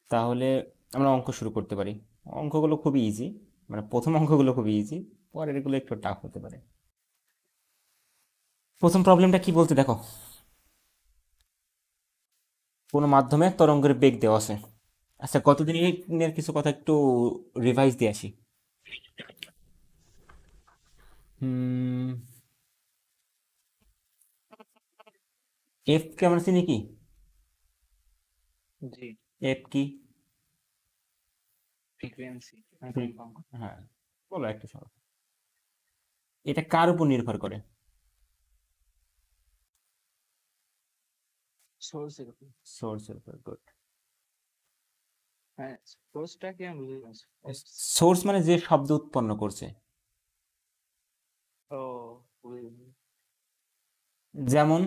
তাহলে আমরা অঙ্ক শুরু করতে পারি। অঙ্কগুলো খুবই ইজি, মানে প্রথম অঙ্কগুলো খুবই ইজি, পরের এগুলো একটু টাফ হতে পারে। প্রথম প্রবলেমটা কি বলতে দেখো, কোনো মাধ্যমে তরঙ্গের বেগ দেওয়া আছে। আচ্ছা, গতদিনের কিছু কথা একটু রিভাইজ দিয়ে আসি। হুম, এফ কে আমরা চিনি কি? জি। এফ কি? ফ্রিকোয়েন্সি ফ্রি- কম্পাঙ্ক। হ্যাঁ, বলো একটা সময়। এটা কার উপর নির্ভর করে? সোর্সের উপর। সোর্সের উপর। গুড। হ্যাঁ, সোর্সটা কি আমি বুঝতে পারছি। সোর্স মানে যে শব্দ উৎপন্ন করছে। ও, বুঝলি। যেমন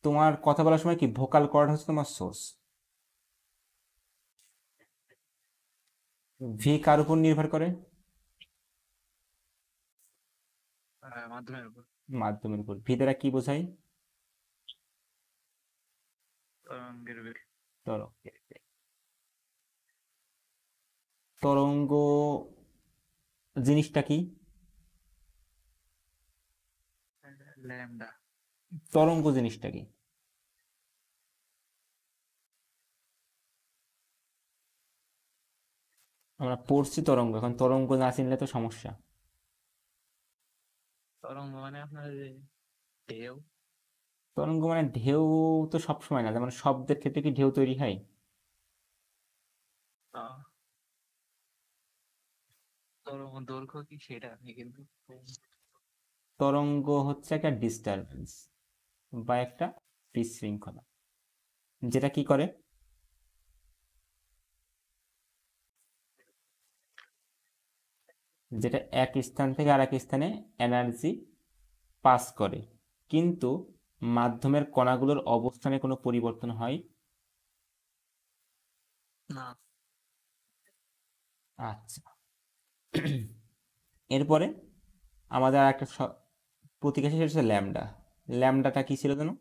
তোমার কথা বলার সময় কি ভোকাল কর্ড হচ্ছে তোমার সোর্স। ভি কার উপর নির্ভর করে? মাধ্যমের উপর। মাধ্যমের উপর। ভি দ্বারা কি বোঝায়? তরঙ্গের বেগ। তরঙ্গের বেগ। তরঙ্গ জিনিসটা কি? ল্যামডা। তরঙ্গ জিনিসটা কি? আমরা পড়ছি তরঙ্গ, এখন তরঙ্গ না চিনলে তো সমস্যা। তরঙ্গ মানে আপনার যে ঢেউ। তরঙ্গ মানে ঢেউ তো সবসময় না, যেমন শব্দের ক্ষেত্রে কি ঢেউ তৈরি হয়? আহ, তরঙ্গ দৈর্ঘ্য কি সেটা আপনি কিন্তু। তরঙ্গ হচ্ছে একটা ডিস্টারবেন্স বা একটা বিশৃঙ্খলা, যেটা কি করে, যেটা এক স্থান থেকে আর এক স্থানে এনার্জি পাস করে, কিন্তু মাধ্যমের কণাগুলোর অবস্থানে কোনো পরিবর্তন হয় না। আচ্ছা, এরপরে আমাদের আর একটা প্রতীক আছে, সেটা হচ্ছে ল্যামডা। ল্যামডাটা কি ছিল জানো?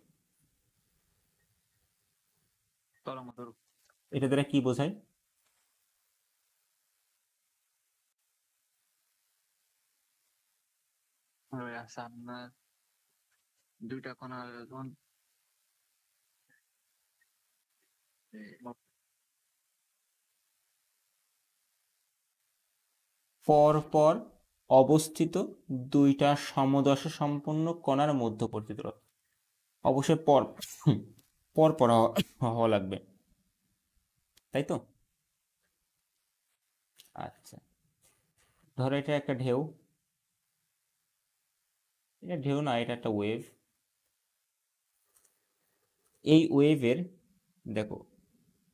তরঙ্গ দৈর্ঘ্য। এটা দ্বারা কি বোঝায়? আছে আপনার দুইটা কণা যখন পর পর অবস্থিত দুইটা সমদশা সম্পন্ন কণার মধ্যবর্তী দূরত্ব। অবশ্যই পর পর পর হওয়া লাগবে, তাই তো? আচ্ছা, ধরো এটা একটা ঢেউ। এটা ঢেউ না, এটা একটা ওয়েভ। এই ওয়েভের, দেখো,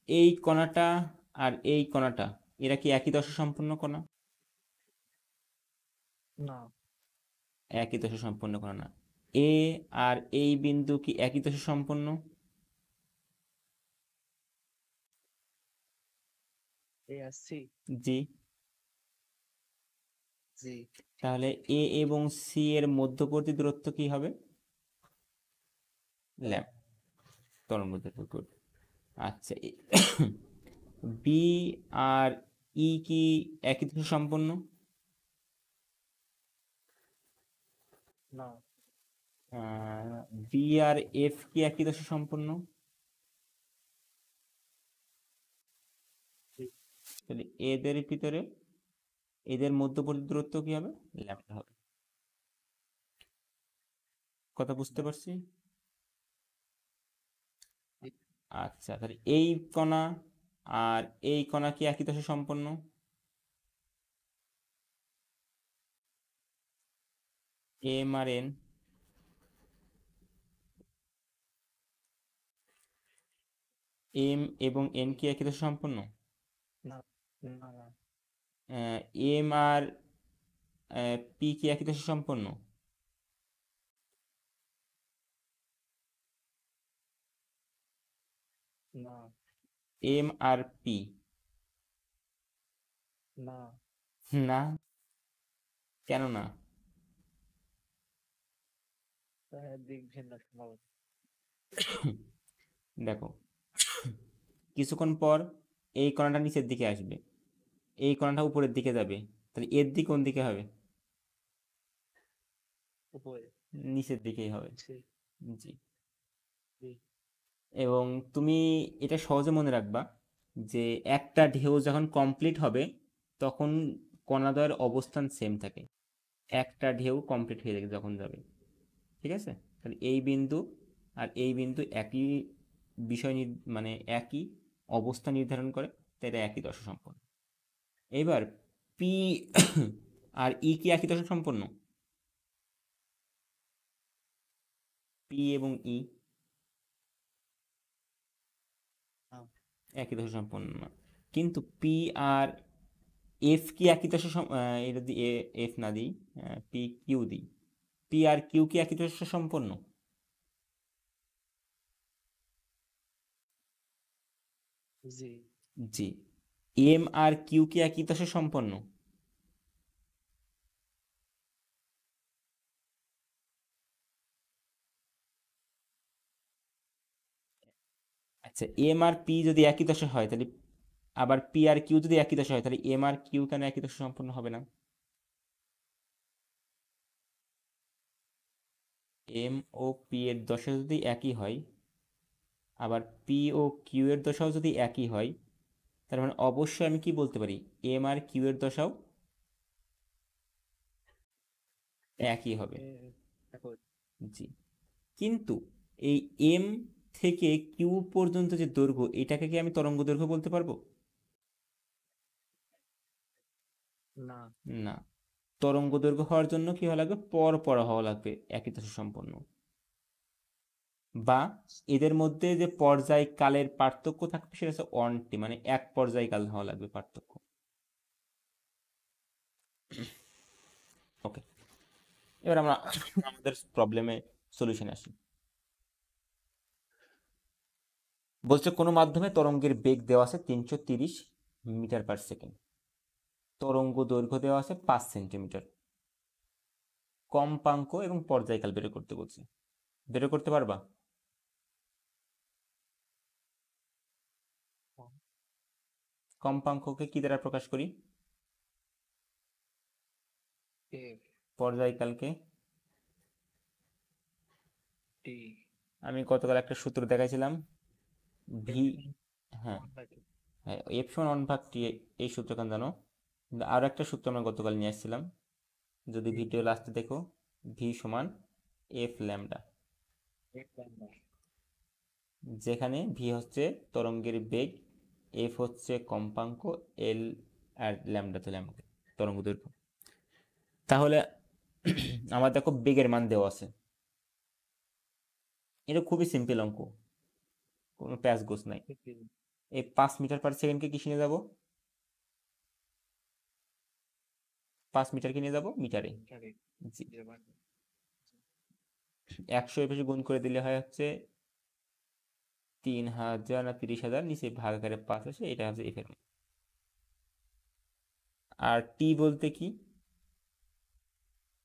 এই কণাটা আর এই কণাটা, এরা কি একই দশা সম্পন্ন কণা? না। একই দশা সম্পন্ন কণা না। এ আর এই বিন্দু কি একই দশা সম্পন্ন? এ আসছি। জি। জি। তাহলে এ এবং সি এর মধ্যবর্তী দূরত্ব কি হবে? ল্যাম তরঙ্গ দৈর্ঘ্য। গুড। আচ্ছা, বি আর ই কি একই দশা সম্পন্ন? না। বি আর এফ কি একই দশা সম্পন্ন? জি। তাহলে এদের ভিতরে এদের মধ্যবর্তী দূরত্ব কি হবে? ল্যামডা হবে। কথা বুঝতে পারছি? জি। আচ্ছা, তাহলে এই কণা আর এই কণা কি একই দশা সম্পন্ন? এম আর এন, এম এবং এন কি একই দশা সম্পন্ন? না। না। না। এম আর পি কি একই দশা সম্পন্ন? না। M R P? না। না, কেন না? তার দিক ভিন্ন সম্ভবত। দেখো, কিছুক্ষণ পর এই কণাটা নিচের দিকে আসবে, এই কণাটা উপরের দিকে যাবে, তাহলে এর দিক কোন দিকে হবে? উপরে। নিচের দিকেই হবে। জি। জি। জি। এবং তুমি এটা সহজে মনে রাখবা যে একটা ঢেউ যখন কমপ্লিট হবে তখন কণাদ্বয়ের অবস্থান সেম থাকে, একটা ঢেউ কমপ্লিট হয়ে যাবে যখন যাবে। ঠিক আছে, তাহলে এই বিন্দু আর এই বিন্দু একই বিষয় মানে একই অবস্থা নির্ধারণ করে, তাই এটা একই দশা সম্পন্ন। এবার পি আর ই কি একই দশা সম্পন্ন? পি এবং ই না। একই দশা সম্পন্ন না, কিন্তু পি আর এফ কি একই দশা এটা যদি এফ না দিই, পি কিউ দিই, পি আর কিউ কি একই দশা সম্পন্ন? জি। জি। এম আর কিউ কি একই দশা সম্পন্ন? আচ্ছা, এম আর পি যদি একই দশা হয় তাহলে, আবার পি আর কিউ যদি একই দশা হয় তাহলে এম আর কিউ কেন একই দশা সম্পন্ন হবে না? এম ও পি এর দশা যদি একই হয়, আবার পি ও কিউ এর দশাও যদি একই হয়, তার মানে অবশ্যই আমি কি বলতে পারি, এম আর কিউ এর দশাও একই হবে। একই। জি। কিন্তু এই এম থেকে কিউ পর্যন্ত যে দৈর্ঘ্য, এটাকে কি আমি তরঙ্গ দৈর্ঘ্য বলতে পারবো? না। না। তরঙ্গ দৈর্ঘ্য হওয়ার জন্য কি হওয়া লাগবে, পর পর হওয়া লাগবে একই দশা সম্পন্ন, বা এদের মধ্যে যে পর্যায়কালের পার্থক্য থাকবে সেটা হচ্ছে অনটি, মানে এক পর্যায়কাল হওয়া লাগবে পার্থক্য। ওকে, এবার আমরা আমাদের প্রবলেমে সলিউশন আসি। বলছে কোনো মাধ্যমে তরঙ্গের বেগ দেওয়া আছে 330 মিটার পার সেকেন্ড, তরঙ্গ দৈর্ঘ্য দেওয়া আছে 5 সেন্টিমিটার, কম্পাঙ্ক এবং পর্যায়কাল বের করতে বলছে। বের করতে পারবা? কম্পাঙ্ককে কি দ্বারা প্রকাশ করি? এফ পর্যায়কালকে? টি। আমি গতকাল একটা সূত্র দেখাইছিলাম, ভি। হ্যাঁ, হ্যাঁ, এফ সমান 1/t, এই সূত্র কেন জানো? কিন্তু আরও একটা সূত্র আমরা গতকাল নিয়ে আসছিলাম, যদি ভিডিও লাস্টে দেখো, ভি সমান এফ ল্যামডা, যেখানে ভি হচ্ছে তরঙ্গের বেগ, এফ হচ্ছে কম্পাঙ্ক, এল আর ল্যামডা তো ল্যামডা তরঙ্গ দৈর্ঘ্য। তাহলে আমার দেখো বেগের মান দেওয়া আছে, এটা খুবই সিম্পল অঙ্ক, কোনো প্যাচ গোছ নাই। এই 5 মিটার পার সেকেন্ডকে কিসে নিয়ে যাবো? 5 মিটারকে নিয়ে যাবো মিটারে। জি। 100 এ বেশি গুণ করে দিলে হয় হচ্ছে 3000 না 30,000, নিচে ভাগ আকারে 5 আসে, এটা হচ্ছে এফ এর মান। আর টি বলতে কি?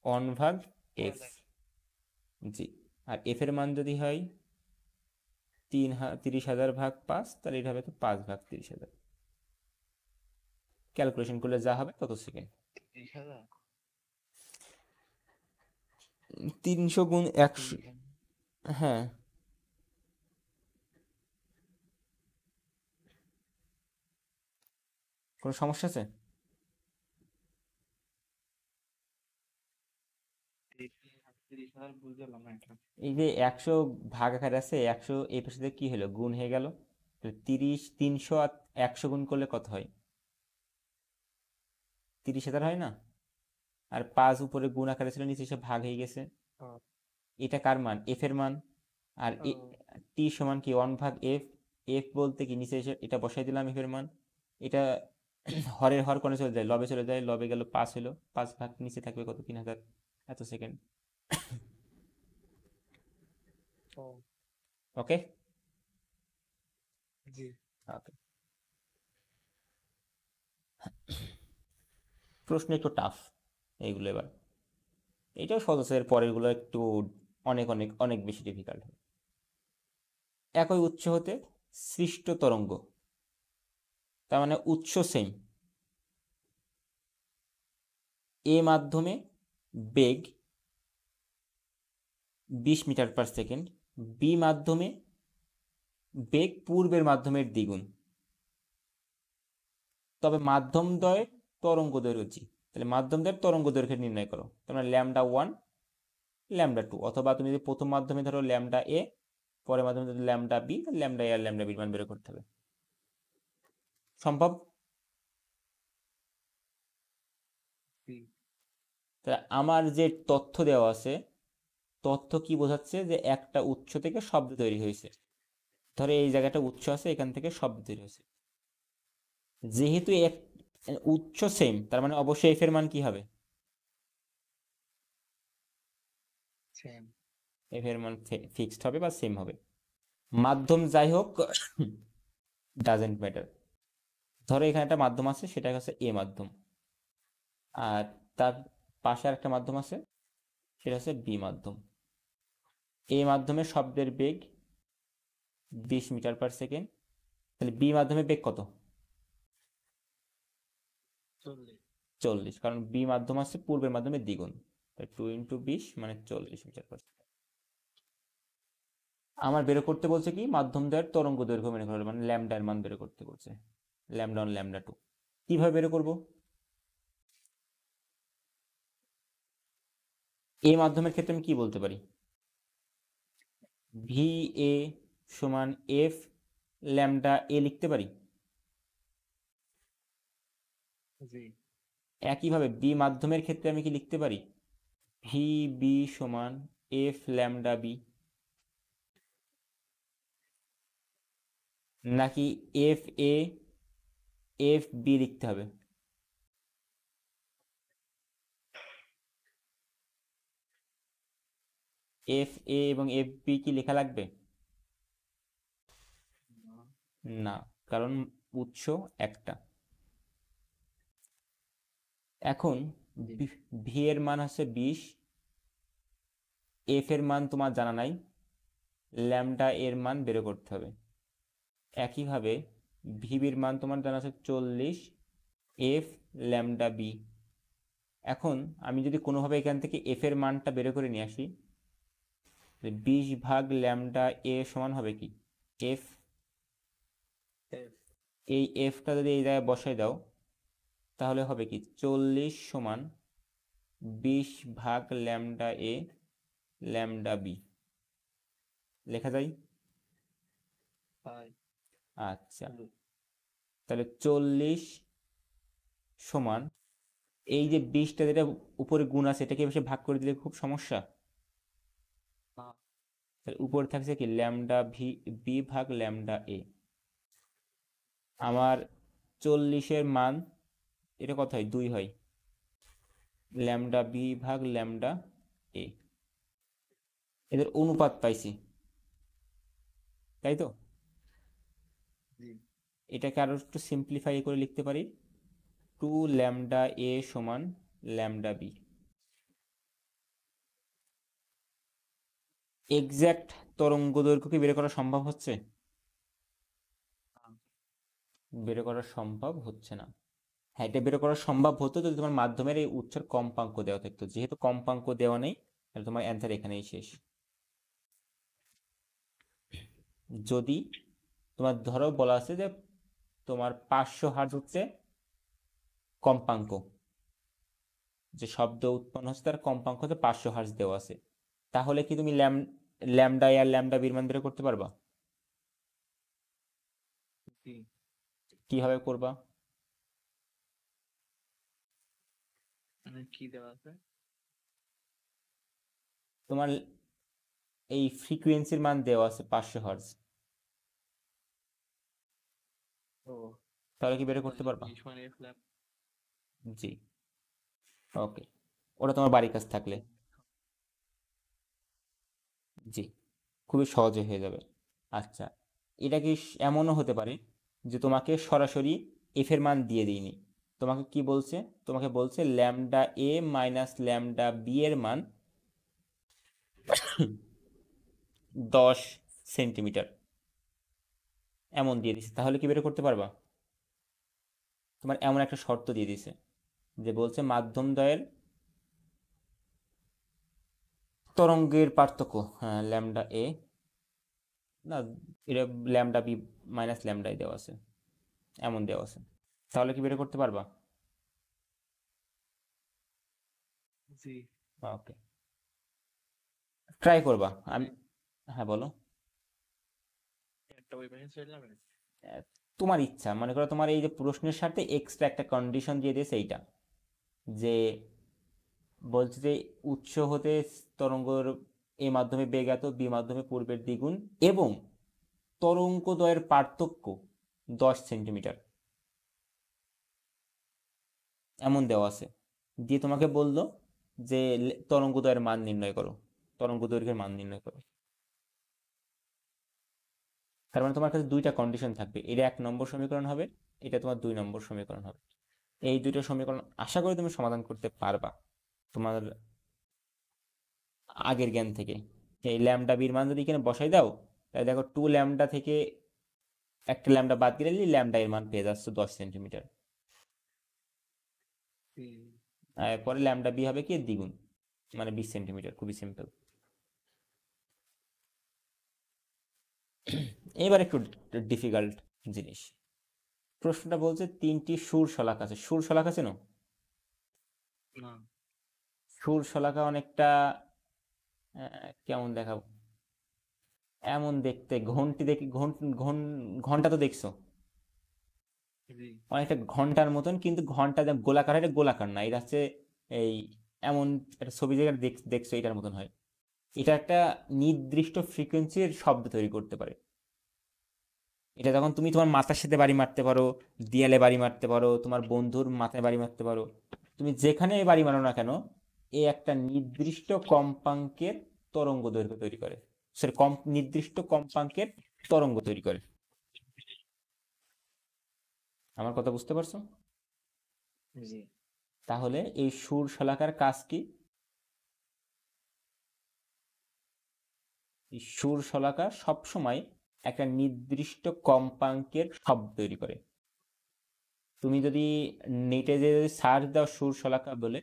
1/f। জি। আর এফ এর মান যদি হয় 30,000 ভাগ 5, তাহলে এটা হবে তো 5/30,000। ক্যালকুলেশন করলে যা হবে তত সেকেন্ড। 300 গুণ 100। হ্যাঁ, কোনো সমস্যা আছে? এই যে 100 ভাগ আকারে আছে, 100 এই পাশে দিয়ে কি হলো, গুণ হয়ে গেল, 300 আর 100 গুণ করলে কত হয়? 30,000 হয় না? আর 5 উপরে গুণ আকারে ছিল, নিচে এসে ভাগ হয়ে গেছে। এটা কার মান? এফ এর মান। আর টি সমান কি 1/f, এফ বলতে কি নিচে এসে এটা বসাই দিলাম এফ এর মান, এটা হরের হর কোণে চলে যায়, লবে চলে যায়, লবে গেল 5 হলো, 5 ভাগ নিচে থাকবে কত, 3,000 এত সেকেন্ড। ওকে। জি। ওকে, প্রশ্ন একটু টাফ এইগুলো, এবার এটাও সহজ আছে, এর পরেরগুলো একটু অনেক অনেক অনেক বেশি ডিফিকাল্ট হবে। একই উৎস হতে সৃষ্ট তরঙ্গ তার মানে উৎস সেম, এ মাধ্যমে বেগ 20 মিটার পার সেকেন্ড, বি মাধ্যমে বেগ পূর্বের মাধ্যমের দ্বিগুণ, তবে মাধ্যমদ্বয়ের তরঙ্গ দৈর্ঘ্য জি। তাহলে মাধ্যমদ্বয়ের তরঙ্গ দৈর্ঘ্য নির্ণয় করো, তোমরা λ1 λ2, অথবা তুমি যদি প্রথম মাধ্যমে ধরো λ পরের মাধ্যমে যদি λb, λ আর λb মান বের করতে হবে। সম্ভব? তাহলে আমার যে তথ্য দেওয়া আছে, তথ্য কি বোঝাচ্ছে যে একটা উৎস থেকে শব্দ তৈরি হয়েছে। ধরো এই জায়গাটা উৎস আছে, এখান থেকে শব্দ তৈরি হয়েছে। যেহেতু উৎস সেম, তার মানে অবশ্যই এফ এর মান কি হবে? সেম। এফ এর মান ফিক্সড হবে বা সেম হবে। মাধ্যম যাই হোক ডাজেন্ট ম্যাটার। ধরো এখানে একটা মাধ্যম আছে, সেটা হচ্ছে এ মাধ্যম, আর তার পাশে আর একটা মাধ্যম আছে, সেটা হচ্ছে বি মাধ্যম। এ মাধ্যমে শব্দের বেগ 20 মিটার পার সেকেন্ড, তাহলে বি মাধ্যমে বেগ কত? 40, কারণ বি মাধ্যম আছে পূর্বের মাধ্যমে দ্বিগুণ, তাই 2 × 20 মানে 40 মিটার পার সেকেন্ড। আমার বের করতে বলছে কি মাধ্যম দ্বয়ের তরঙ্গ দৈর্ঘ্য বের করতে, মানে ল্যামডার মান বের করতে বলছে, λ1 λ2। কিভাবে বের করব? এ মাধ্যমের ক্ষেত্রে আমি কি বলতে পারি? ভি এ সমান এফ ল্যামডা এ লিখতে পারি। একইভাবে বি মাধ্যমের ক্ষেত্রে আমি কি লিখতে পারি? ভি বি সমান এফ ল্যামডা বি, নাকি এফ এ এফ বি লিখতে হবে? এফ এ এবং এফ বি কি লেখা লাগবে? না, কারণ উৎস একটা। এখন ভি এর মান হচ্ছে 20, এফ এর মান তোমার জানা নাই, ল্যামডা এর মান বের করতে হবে। একইভাবে ভিবির মান তোমার জানা আছে 40, এফ ল্যামডা বি। এখন আমি যদি কোনোভাবে এখান থেকে এফ এর মানটা বের করে নিয়ে আসি, 20 ভাগ ল্যামডা এ সমান হবে কি এফ। এই এফটা যদি এই জায়গায় বসাই দাও, তাহলে হবে কি 40 সমান 20 ভাগ ল্যামডা এ ল্যামডা বি, লেখা যায়? আচ্ছা, তাহলে 40 সমান এই যে 20টা যেটা উপরে গুণ আছে, এটাকে এসে ভাগ করে দিলে খুব সমস্যা। তাহলে উপরে থাকছে কি ল্যামডা ভি বি ভাগ ল্যামডা এ। আমার 40-এর মান এটা কত হয়? 2 হয়, ল্যামডা বি ভাগ ল্যামডা এ। এদের অনুপাত পাইছি, তাই তো? এটাকে আরো একটু সিম্পলিফাই করে লিখতে পারি, 2 ল্যামডা এ সমান ল্যামডা বি। এক্সাক্ট তরঙ্গ দৈর্ঘ্য কি বের করা সম্ভব হচ্ছে? বের করা সম্ভব হচ্ছে না। হ্যাঁ, এটা বের করা সম্ভব হতো যদি তোমার মাধ্যমের এই উৎসের কম্পাঙ্ক দেওয়া থাকতো। যেহেতু কম্পাঙ্ক দেওয়া নেই, তাহলে তোমার অ্যান্সার এখানেই শেষ। যদি তোমার ধরো বলা আছে যে তোমার 500 হার্জ হচ্ছে কম্পাঙ্ক, যে শব্দ উৎপন্ন হচ্ছে তার কম্পাঙ্ক হচ্ছে 500 হার্জ দেওয়া আছে, তাহলে কি তুমি ল্যামডা এ আর ল্যামডা বির মান বের করতে পারবা? কিভাবে করবা? কি দেওয়া আছে? তোমার এই ফ্রিকোয়েন্সির মান দেওয়া আছে 500 হার্জ, তাহলে কি বের করতে পারবা? জি, ওকে, ওটা তোমার বাড়ির কাছে থাকলে জি খুবই সহজে হয়ে যাবে। আচ্ছা, এটা কি এমনও হতে পারে যে তোমাকে সরাসরি এফ এর মান দিয়ে দিইনি, তোমাকে কি বলছে? তোমাকে বলছে lambda A minus lambda B এর মান 10 সেন্টিমিটার এমন দিয়ে দিচ্ছে, তাহলে কি বের করতে পারবা? তোমার এমন একটা শর্ত দিয়ে দিছে যে বলছে মাধ্যমদ্বয়ের তরঙ্গের পার্থক্য, হ্যাঁ ল্যামডা এ, না এটা ল্যামডা বি মাইনাস ল্যামডাই দেওয়া আছে, এমন দেওয়া আছে। তাহলে কি বের করতে পারবা? জি। ওকে, ট্রাই করবা। আমি, হ্যাঁ বলো। একটা ওই পাশে চলে যাবে। আহ, তোমার ইচ্ছা, মনে করো তোমার এই যে প্রশ্নের সাথে এক্সট্রা একটা কন্ডিশন দিয়ে দিয়েছে এইটা, যে বলছে যে উৎস হতে তরঙ্গর এ মাধ্যমে বেগ এত, বি মাধ্যমে পূর্বের দ্বিগুণ, এবং তরঙ্গদ্বয়ের পার্থক্য 10 সেন্টিমিটার, এমন দেওয়া আছে। দিয়ে তোমাকে বললো যে তরঙ্গদ্বয়ের মান নির্ণয় করো, তরঙ্গ দৈর্ঘ্যের মান নির্ণয় করো। তার মানে তোমার কাছে দুইটা কন্ডিশন থাকবে, এটা 1 নম্বর সমীকরণ হবে, এটা তোমার 2 নম্বর সমীকরণ হবে। এই দুইটা সমীকরণ আশা করি তুমি সমাধান করতে পারবা তোমার আগের জ্ঞান থেকে। এই ল্যামডা বির মান যদি এখানে বসাই দাও, তাহলে দেখো 2 ল্যামডা থেকে একটা ল্যামডা বাদ দিলে ল্যামডা এর মান পেয়ে যাচ্ছ 10 সেন্টিমিটার। আর পরে ল্যামডা বি হবে কি এর দ্বিগুণ, মানে 20 সেন্টিমিটার, খুবই সিম্পল। এবার একটু ডিফিকাল্ট জিনিস, প্রশ্নটা বলছে 3টি সুর শলাকা আছে। সুর শলাকা চেনো? না। সুর শলাকা অনেকটা কেমন দেখাবো, এমন দেখতে, ঘন্টি দেখি, ঘন্টা তো দেখছো, জি। অনেকটা ঘন্টার মতন, কিন্তু ঘন্টা যেমন গোলাকার হয়, এটা গোলাকার না, এটা হচ্ছে এই এমন একটা ছবি যেটা দেখছো এটার মতন হয়। এটা একটা নির্দিষ্ট ফ্রিকোয়েন্সির শব্দ তৈরি করতে পারে। এটা যখন তুমি তোমার মাথার সাথে বাড়ি মারতে পারো, দেয়ালে বাড়ি মারতে পারো, তোমার বন্ধুর মাথায় বাড়ি মারতে পারো, তুমি যেখানে বাড়ি মারো না কেন, এ একটা নির্দিষ্ট কম্পাঙ্কের তরঙ্গ দৈর্ঘ্য তৈরি করে, সরি নির্দিষ্ট কম্পাঙ্কের তরঙ্গ তৈরি করে। আমার কথা বুঝতে পারছো? জি। তাহলে এই সুর শলাকার কাজ কি? এই সুর শলাকা সবসময় একটা নির্দিষ্ট কম্পাঙ্কের শব্দ তৈরি করে। তুমি যদি নেটে যে সার্চ দাও সুর শলাকা বলে,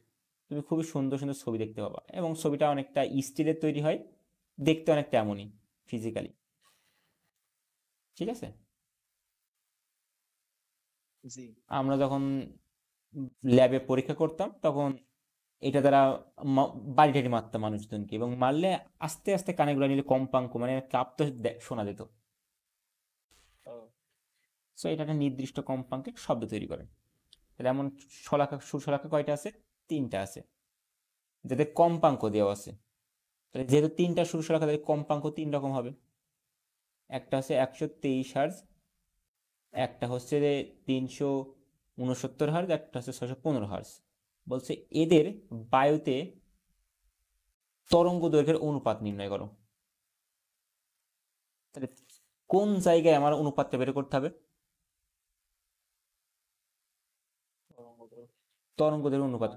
তুমি খুবই সুন্দর সুন্দর ছবি দেখতে পাবা, এবং ছবিটা অনেকটা স্টিলের তৈরি হয়, দেখতে অনেকটা এমনই ফিজিক্যালি। ঠিক আছে? জি। আমরা যখন ল্যাবে পরীক্ষা করতাম তখন এটা দ্বারা বাড়ি টাড়ি মারতাম মানুষজনকে, এবং মারলে আস্তে আস্তে কানেগুলো নিলে কম্পাঙ্ক মানে কাঁপতে শোনা যেত। ও। সো এটা একটা নির্দিষ্ট কম্পাঙ্কের শব্দ তৈরি করে। তাহলে এমন শলাকা, সুর শলাকা কয়টা আছে? 3টা আছে, যাদের কম্পাঙ্ক দেওয়া আছে। তাহলে যেহেতু 3টা সুর শলাকা, তাহলে কম্পাঙ্ক 3 রকম হবে। একটা হচ্ছে 123 হার্জ, একটা হচ্ছে 369 হার্জ, একটা হচ্ছে 615 হার্জ। বলছে এদের বায়ুতে তরঙ্গ দৈর্ঘ্যের অনুপাত নির্ণয় করো। তাহলে কোন জায়গায় আমার অনুপাতটা বের করতে হবে? তরঙ্গ দৈর্ঘ্যের অনুপাত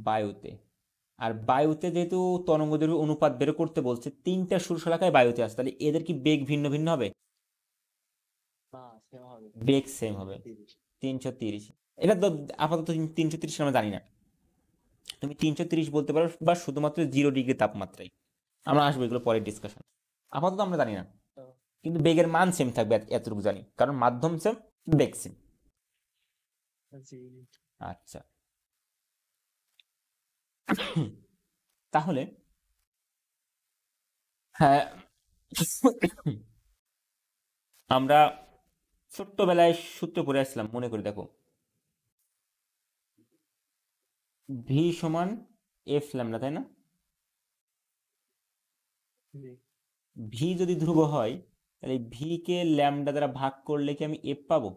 বায়ুতে। আর বায়ুতে যেহেতু তরঙ্গ দৈর্ঘ্যের অনুপাত বের করতে বলছে, 3টা সুর শলাকায় বায়ুতে আসে, তাহলে এদের কি বেগ ভিন্ন ভিন্ন হবে? না, সেম হবে। বেগ সেম হবে, 330। এটা তো আপাতত 330 আমরা জানি না, তুমি 330 বলতে পারো, বা শুধুমাত্র 0 ডিগ্রি তাপমাত্রায়। আমরা আসবো এগুলো পরের ডিসকাশন, আপাতত আমরা জানি না। কিন্তু বেগের মান সেম থাকবে, এতটুকু জানি, কারণ মাধ্যম সেম, বেগ সেম। জি। আচ্ছা, তাহলে হ্যাঁ, আমরা ছোট্টবেলায় সূত্র পড়ে আসলাম, মনে করে দেখো, ভি সমান এফ ল্যামডা, তাই না? জি। ভি যদি ধ্রুব হয়, তাহলে ভি কে ল্যামডা দ্বারা ভাগ করলে কি আমি এফ পাবো?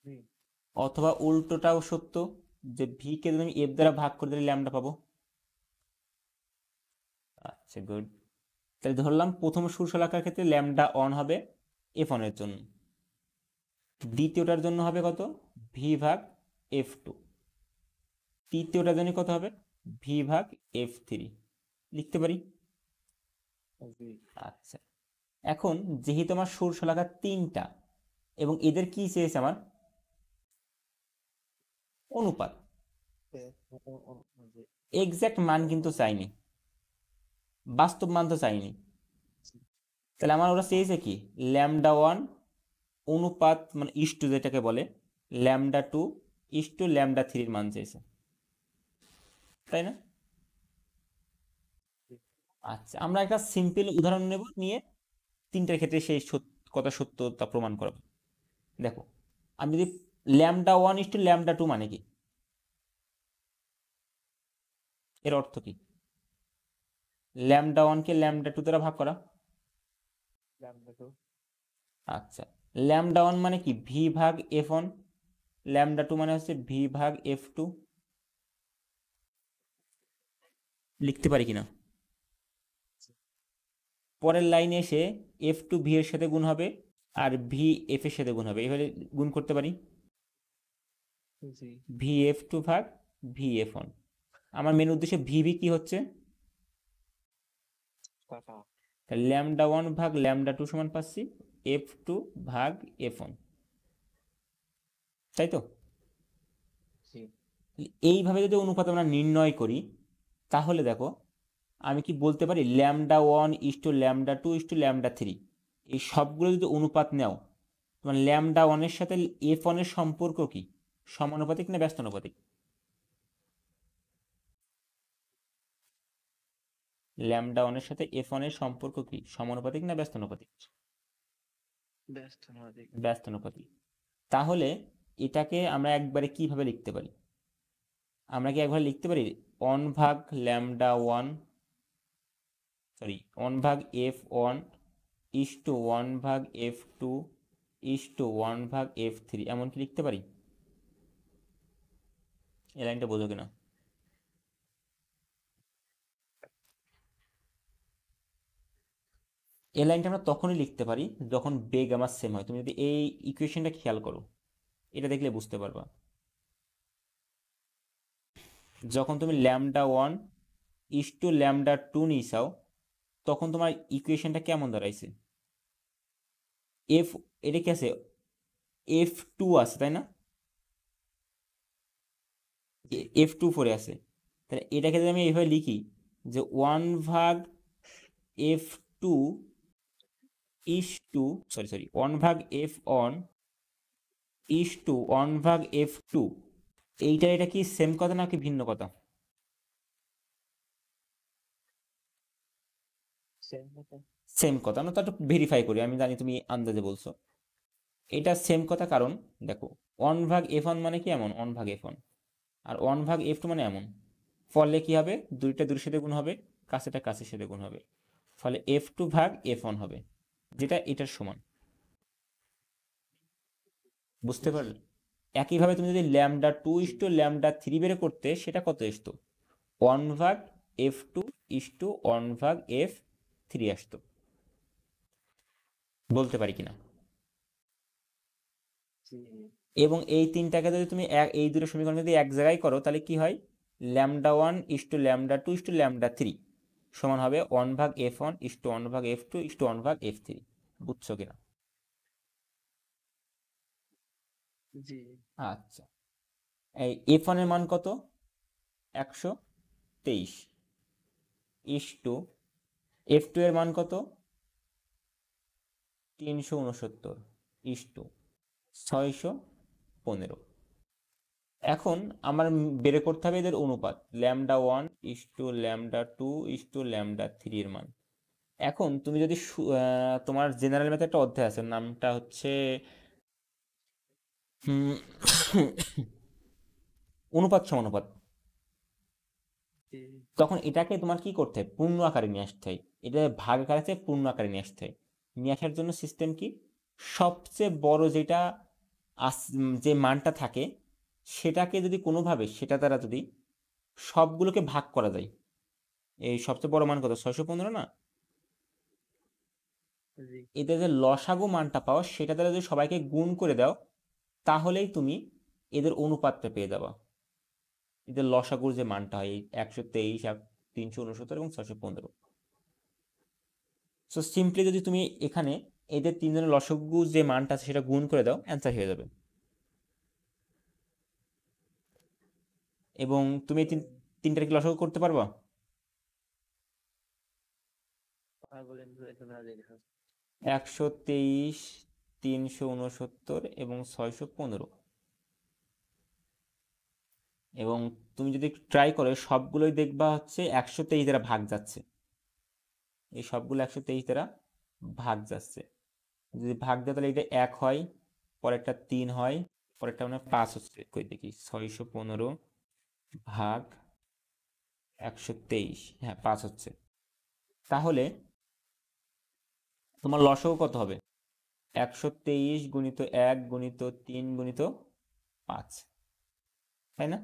জি। অথবা উল্টোটাও সত্য, যে ভি কে যদি আমি এফ দ্বারা ভাগ করে দিলে ল্যামডা পাবো। আচ্ছা গুড। তাহলে ধরলাম প্রথম সুর শলাকার ক্ষেত্রে ল্যামডা অন হবে এফ অনের জন্য, দ্বিতীয়টার জন্য হবে কত? ভি ভাগ এফ টু, তৃতীয়টার জন্য কত হবে? ভি ভাগ এফ থ্রি। লিখতে পারি? জি। আচ্ছা, এখন যেহেতু আমার সুরশলাকা 3টা এবং এদের কি চেয়েছে আমার অনুপাত, জি এক্সাক্ট মান কিন্তু চাইনি, বাস্তব মান তো চাইনি। তাহলে আমার ওরা চেয়েছে কি λ1 অনুপাত মানে ইস্টু যেটাকে বলে λ2 ইস্টু λ3 মান চেয়েছে, তাই না? আচ্ছা, আমরা একটা সিম্পল উদাহরণ নেব, নিয়ে 3টার ক্ষেত্রে সেই কথা সত্য তা প্রমাণ করাবো। দেখো, আমি যদি λ1 ইস্টু λ2 মানে কি, এর অর্থ কি? λ1 কে λ2 দ্বারা ভাগ করা। আচ্ছা, λ1 মানে কি ভি ভাগ f1, λ2 মানে হচ্ছে ভি ভাগ f2। লিখতে পারি কিনা? পরের লাইনে এসে f2 ভি এর সাথে গুণ হবে আর ভি এফ এর সাথে গুণ হবে, এভাবে গুণ করতে পারি। জি ভি f2 ভাগ ভি f1। আমার মেন উদ্দেশ্য ভি ভি কি হচ্ছে, কাটা তাহলে λ1 ভাগ λ2 সমান পাচ্ছি f2 ভাগ f1, তাই তো? জি এইভাবে যদি অনুপাত আমরা নির্ণয় করি তাহলে দেখো আমি কি বলতে পারি λ1 ইস্টু λ2 ইস্টু λ3, এই সবগুলো যদি অনুপাত নাও তোমার λ1 এর সাথে f1 এর সম্পর্ক কি, সমানুপাতিক না ব্যস্তানুপাতিক? λ1 এর সাথে f1 এর সম্পর্ক কি, সমানুপাতিক না ব্যস্তানুপাতিক? ব্যস্ত নদী ব্যস্তানুপাতিক। তাহলে এটাকে আমরা একবারে কিভাবে লিখতে পারি? আমরা কি একবারে লিখতে পারি 1 ভাগ λ1, সরি 1 ভাগ f1 ইস্টু 1 ভাগ f2 ইস্টু 1 ভাগ f3, এমন কি লিখতে পারি? এই লাইনটা বোঝো কিনা? এই লাইনটা আমরা তখনই লিখতে পারি যখন বেগ আমার সেম হয়। তুমি যদি এই ইকুয়েশনটা খেয়াল করো, এটা দেখলে বুঝতে পারবা। যখন তুমি λ1 ইস্টু λ2 নিছাও তখন তোমার ইকুয়েশনটা কেমন দাঁড়াইছে, এফ, এটা কি আছে f2 আছে তাই না, f2 পরে আছে। তাহলে এটাকে যদি আমি এইভাবে লিখি যে 1 ভাগ f2 ইস্টু, সরি 1 ভাগ f1 ইস্টু 1 ভাগ f2, এটা কি সেম কথা নাকি ভিন্ন কথা? সেম কথা। আমরা তো একটু ভেরিফাই করি, আমি জানি তুমি আন্দাজে বলছো। এটা সেম কথা, কারণ দেখো 1 ভাগ f1 মানে কি এমন 1 ভাগ f1, আর 1 ভাগ f2 মানে এমন। ফলে কি হবে, দুইটা দুইয়ের সাথে গুণ হবে, কাছেটা কাছের সাথে গুণ হবে, ফলে f2 ভাগ f1 হবে, যেটা এটার সমান। বুঝতে পারলে? একইভাবে তুমি যদি λ2 ইস্টু λ3 বের করতে, সেটা কত আসতো 1 ভাগ f2 ইস্টু 1 ভাগ f3 আসতো। বলতে পারি কিনা? এবং এই তিনটাকে যদি তুমি এই দুটো সমীকরণ যদি এক জায়গায় করো তাহলে কি হয়, λ1 ইস্টু λ2 ইস্টু λ3 সমান হবে 1 ভাগ f1 ইস্টু 1 ভাগ f2 ইস্টু 1 ভাগ f3। বুঝছো কিনা? জি আচ্ছা, এই f1 এর মান কত 123 ইস্টু f2 এর মান কত 369 ইস্টু 615। এখন আমার বের করতে হবে এদের অনুপাত λ1 ইস্টু λ2 ইস্টু λ3 এর মান। এখন তুমি যদি তোমার জেনারেল ম্যাথে একটা অধ্যায় আছে, নামটা হচ্ছে হুম, অনুপাত সমানুপাত। তখন এটাকে তোমার কি করতে হয়, পূর্ণ আকারে নিয়ে আসতে হয়, এটা ভাগ আকারে থেকে পূর্ণ আকারে নিয়ে আসতে হয়। নিয়ে আসার জন্য সিস্টেম কি, সবচেয়ে বড় যেটা যে মানটা থাকে সেটাকে যদি কোনোভাবে সেটা দ্বারা যদি সবগুলোকে ভাগ করা যায়, এই সবচেয়ে বড় মান কত 615 না, এদের যে লসাগু মানটা পাও সেটা দ্বারা যদি সবাইকে গুণ করে দাও তাহলেই তুমি এদের অনুপাতটা পেয়ে যাবা। এদের লসাগুর যে মানটা হয় 123 আর 369 এবং 615। সো সিম্পলি যদি তুমি এখানে এদের তিনজনের লসগু যে মানটা আছে সেটা গুণ করে দাও, অ্যান্সার হয়ে যাবে। এবং তুমি এই তিনটার কি লসগু করতে পারবা? বলেন তো, একটু না দেখে। 123, 369 এবং 615। এবং তুমি যদি ট্রাই করো সবগুলোই দেখবা হচ্ছে 123 দ্বারা ভাগ যাচ্ছে, এই সবগুলো 123 দ্বারা ভাগ যাচ্ছে। যদি ভাগ দেয় তাহলে এটা 1 হয়, পরেরটা 3 হয়, পরেরটা মানে 5 হচ্ছে। কই দেখি, 615 ভাগ 123, হ্যাঁ 5 হচ্ছে। তাহলে তোমার লসগু কত হবে? 123 গুণিত 1 গুণিত 3 গুণিত 5, তাই না?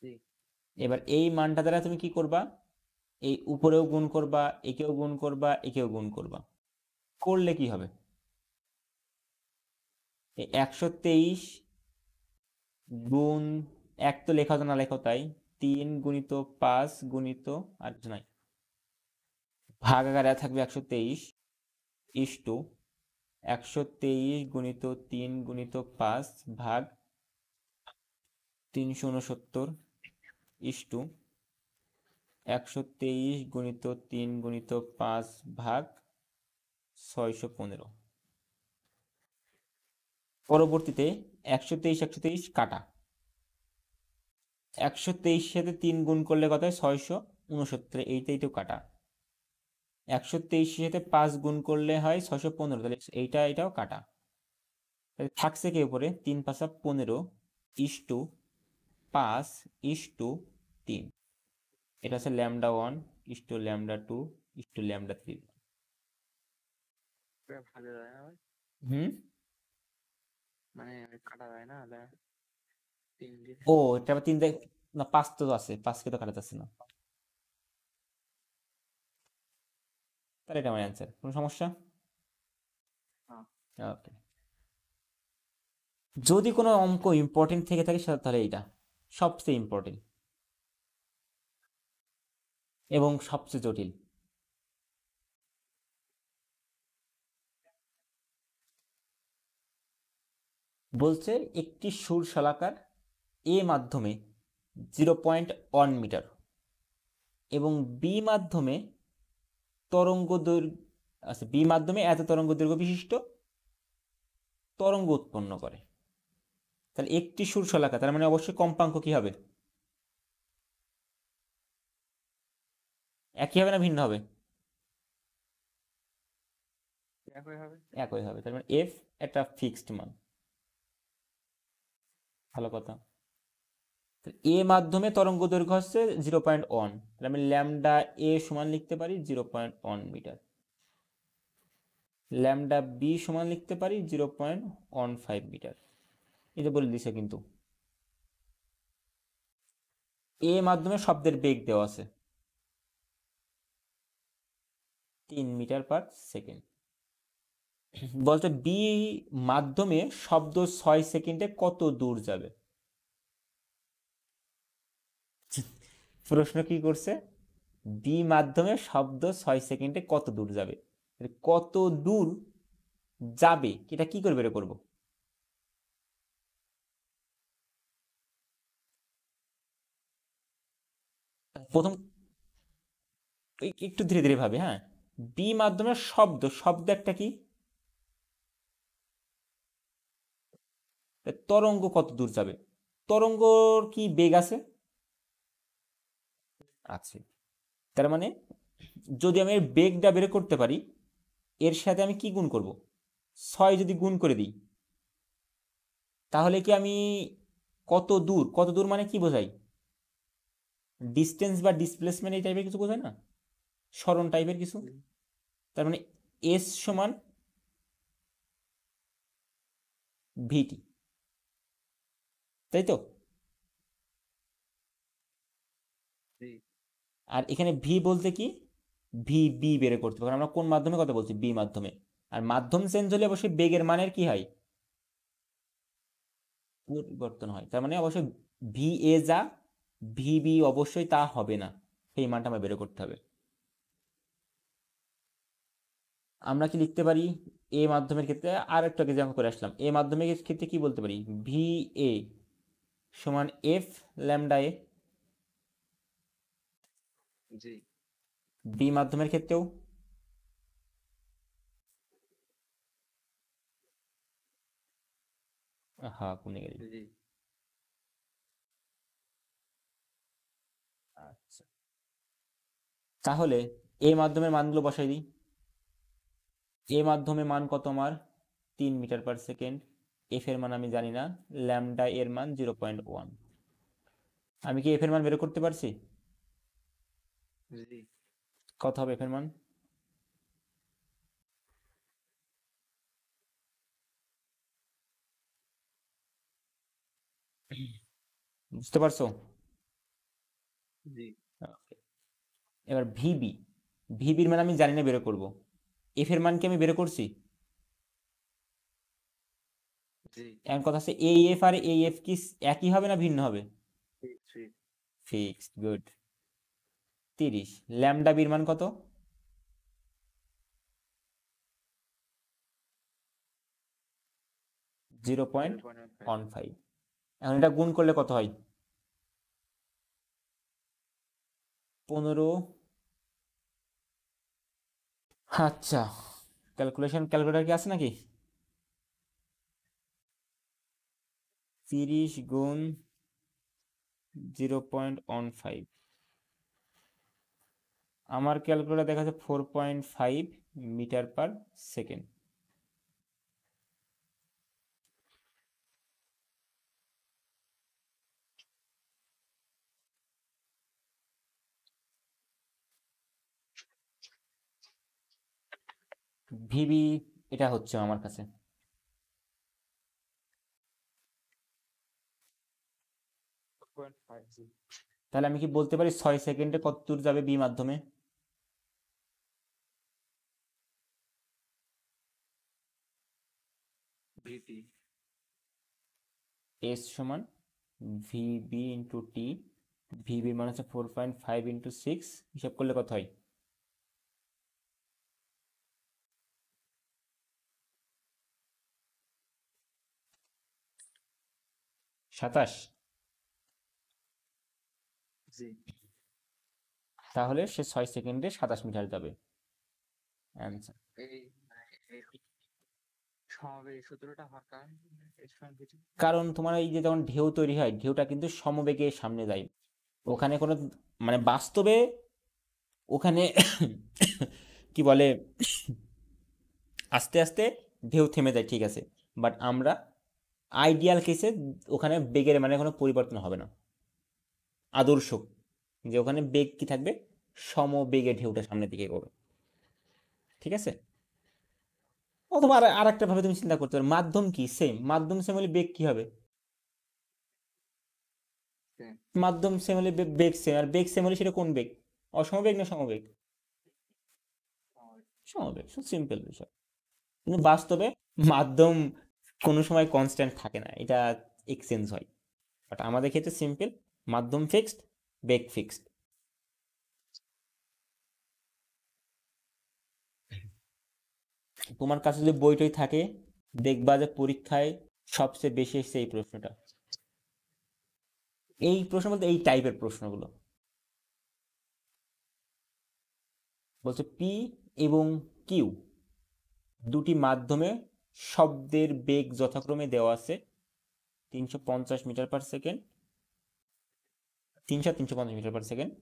জি। এবার এই মানটা দ্বারা তুমি কি করবা? এই উপরেও গুণ করবা, একেও গুণ করবা, একেও গুণ করবা। করলে কি হবে? এই 123 গুণ 1 তো লেখা না, লেখো তাই 3 গুণিত 5 গুণিত আর কিছু নাই, ভাগ আকারে থাকবে 123 ইস্টু 123 গুণিত 3 গুণিত 5 ভাগ 369 ইস্টু 123 গুণিত 3 গুণিত 5 ভাগ 615। পরবর্তীতে 123 কাটা, 123 সাথে 3 গুণ করলে কত হয়? 669, এইটাইও কাটা। 123 সাথে 5 গুণ করলে হয় 615, তাহলে এটাও কাটা। তাহলে থাকছে কি উপরে? 3 5 15 ইস্টু 5 ইস্টু 3। এটা হচ্ছে λ1 ইস্টু λ2 ইস্টু λ3। ভালো হয় না ভাই? হুম, মানে কাটা যায় না, তিন দিয়ে। ও এটা আবার 3 না 5 তো আছে, 5কে তো কাটা যাচ্ছে না, তাহলে এটা আমার অ্যান্সার। কোনো সমস্যা? হ্যাঁ। ওকে। যদি কোনো অঙ্ক ইম্পর্টেন্ট থেকে থাকে তাহলে এইটা সবচেয়ে ইম্পর্টেন্ট এবং সবচেয়ে জটিল। বলছে একটি সুরশলাকার এ মাধ্যমে 0.1 মিটার এবং বি মাধ্যমে তরঙ্গ দৈর্ঘ্য, আচ্ছা বি মাধ্যমে এত তরঙ্গ দৈর্ঘ্য বিশিষ্ট তরঙ্গ উৎপন্ন করে। তাহলে একটি সুরশলাকা, তার মানে অবশ্যই কম্পাঙ্ক কি হবে? একই হবে না ভিন্ন হবে? একই হবে। একই হবে, তার মানে এফ একটা ফিক্সড মান। ভালো কথা। এ মাধ্যমে তরঙ্গ দৈর্ঘ্য হচ্ছে 0.1, তাহলে আমি ল্যামডা এ সমান লিখতে পারি 0.1 মিটার, ল্যামডা বি সমান লিখতে পারি 0.15 মিটার। এটা বলে দিছে কিন্তু এ মাধ্যমে শব্দের বেগ দেওয়া আছে 3 মিটার পার সেকেন্ড। বলতে বি মাধ্যমে শব্দ 6 সেকেন্ডে কত দূর যাবে? প্রশ্ন কি করছে? বি মাধ্যমে শব্দ 6 সেকেন্ডে কত দূর যাবে, কত দূর যাবে এটা কি করে বের করব? প্রথম একটু ধীরে ধীরে ভাবে, হ্যাঁ। বি মাধ্যমে শব্দ, শব্দ একটা কি? তরঙ্গ কত দূর যাবে? তরঙ্গর কি বেগ আছে? আছে। তার মানে যদি আমি এর বেগটা বের করতে পারি, এর সাথে আমি কি গুণ করব? 6 যদি গুণ করে দিই, তাহলে কি আমি কত দূর, কত দূর মানে কি বোঝাই? ডিস্টেন্স বা ডিসপ্লেসমেন্ট এই টাইপের কিছু বোঝায় না, সরণ টাইপের কিছু। তার মানে এস সমান ভিটি, তাই তো? জি। আর এখানে ভি বলতে কি? ভি বি বের করতে পারি। আমরা কোন মাধ্যমে কথা বলছি? বি মাধ্যমে। আর মাধ্যম চেঞ্জ হলে অবশ্যই বেগের মানের কি হয়? পরিবর্তন হয়। তার মানে অবশ্যই ভি এ যা ভি বি অবশ্যই তা হবে না, সেই মানটা আমার বের করতে হবে। আমরা কি লিখতে পারি এ মাধ্যমের ক্ষেত্রে, আর একটু আগে যেমন করে আসলাম, এ মাধ্যমের ক্ষেত্রে কি বলতে পারি, ভি এ সমান এফ ল্যামডা এ। জি বি মাধ্যমের ক্ষেত্রেও হ্যাঁ কমে গেল। জি আচ্ছা, তাহলে এ মাধ্যমের মানগুলো বসাই দিই। এ মাধ্যমে মান কত আমার 3 মিটার/সেকেন্ড। এফ এর মান আমি জানি না, ল্যামডা এর মান 0.1। আমি কি এফ এর মান বের করতে পারছি? জি কত হবে এফ এর মান? বুঝতে পারছো? জি Okay. এবার ভিবি, ভিবির মান আমি জানি না বের করব। এফ এর মান কি আমি বের করছি? জি এখন কথা হচ্ছে এই এফ আর এই এফ কি একই হবে না ভিন্ন হবে? ঠিক ঠিক ফিক্সড, গুড। 30। ল্যামডা বির মান কত? 0.15। এখন এটা গুণ করলে কত হয়? 15। আচ্ছা, ক্যালকুলেটর কি আছে নাকি? 30 গুণ 0.15, আমার ক্যালকুলেটর দেখাচ্ছে 4.5 মিটার/সেকেন্ড। ভিবি এটা হচ্ছে আমার কাছে। তাহলে আমি কি বলতে পারি 6 সেকেন্ডে কত দূর যাবে বি মাধ্যমে? ভিটি এস সমান ভিবি ইন্টু টি। ভিবির মান হচ্ছে 4.5 × 6, হিসাব করলে কত হয়? 27। জি তাহলে সে 6 সেকেন্ডে 27 মিটার যাবে। অ্যান্সার। এই এই সমাবেশ সূত্রটা হওয়ার কারণ এর সঙ্গে কিছু কারণ তোমার এই যে যখন ঢেউ তৈরি হয়, ঢেউটা কিন্তু সমবেগে সামনে যায়। ওখানে কোনো মানে বাস্তবে ওখানে কি বলে, আস্তে আস্তে ঢেউ থেমে যায়, ঠিক আছে, বাট আমরা আইডিয়াল কেসে ওখানে বেগের মানে কোনো পরিবর্তন হবে না। আদর্শ যে ওখানে বেগ কি থাকবে, সমবেগে ঢেউটা সামনের দিকে এগোবে, ঠিক আছে। অথবা আর একটা ভাবে তুমি চিন্তা করতে পারো, মাধ্যম কি সেম, মাধ্যম সেম হলে বেগ কি হবে? মাধ্যম সেম হলে বেগ সেম, আর বেগ সেম হলে সেটা কোন বেগ? অসমবেগ না সমবেগ? সমবেগ। সিম্পল বিষয়। কিন্তু বাস্তবে মাধ্যম কোনো সময় কনস্ট্যান্ট থাকে না, এটা এক্সচেঞ্জ হয়। বাট আমাদের ক্ষেত্রে সিম্পল, মাধ্যম ফিক্সড, বেগ ফিক্সড। তোমার কাছে যদি বইটই থাকে, দেখবা যে পরীক্ষায় সবচেয়ে বেশি এসছে এই প্রশ্নটা, এই প্রশ্ন বলতে এই টাইপের প্রশ্নগুলো। বলছে পি এবং কিউ দুটি মাধ্যমে শব্দের বেগ যথাক্রমে দেওয়া আছে 350 মিটার/সেকেন্ড, 350 মিটার/সেকেন্ড।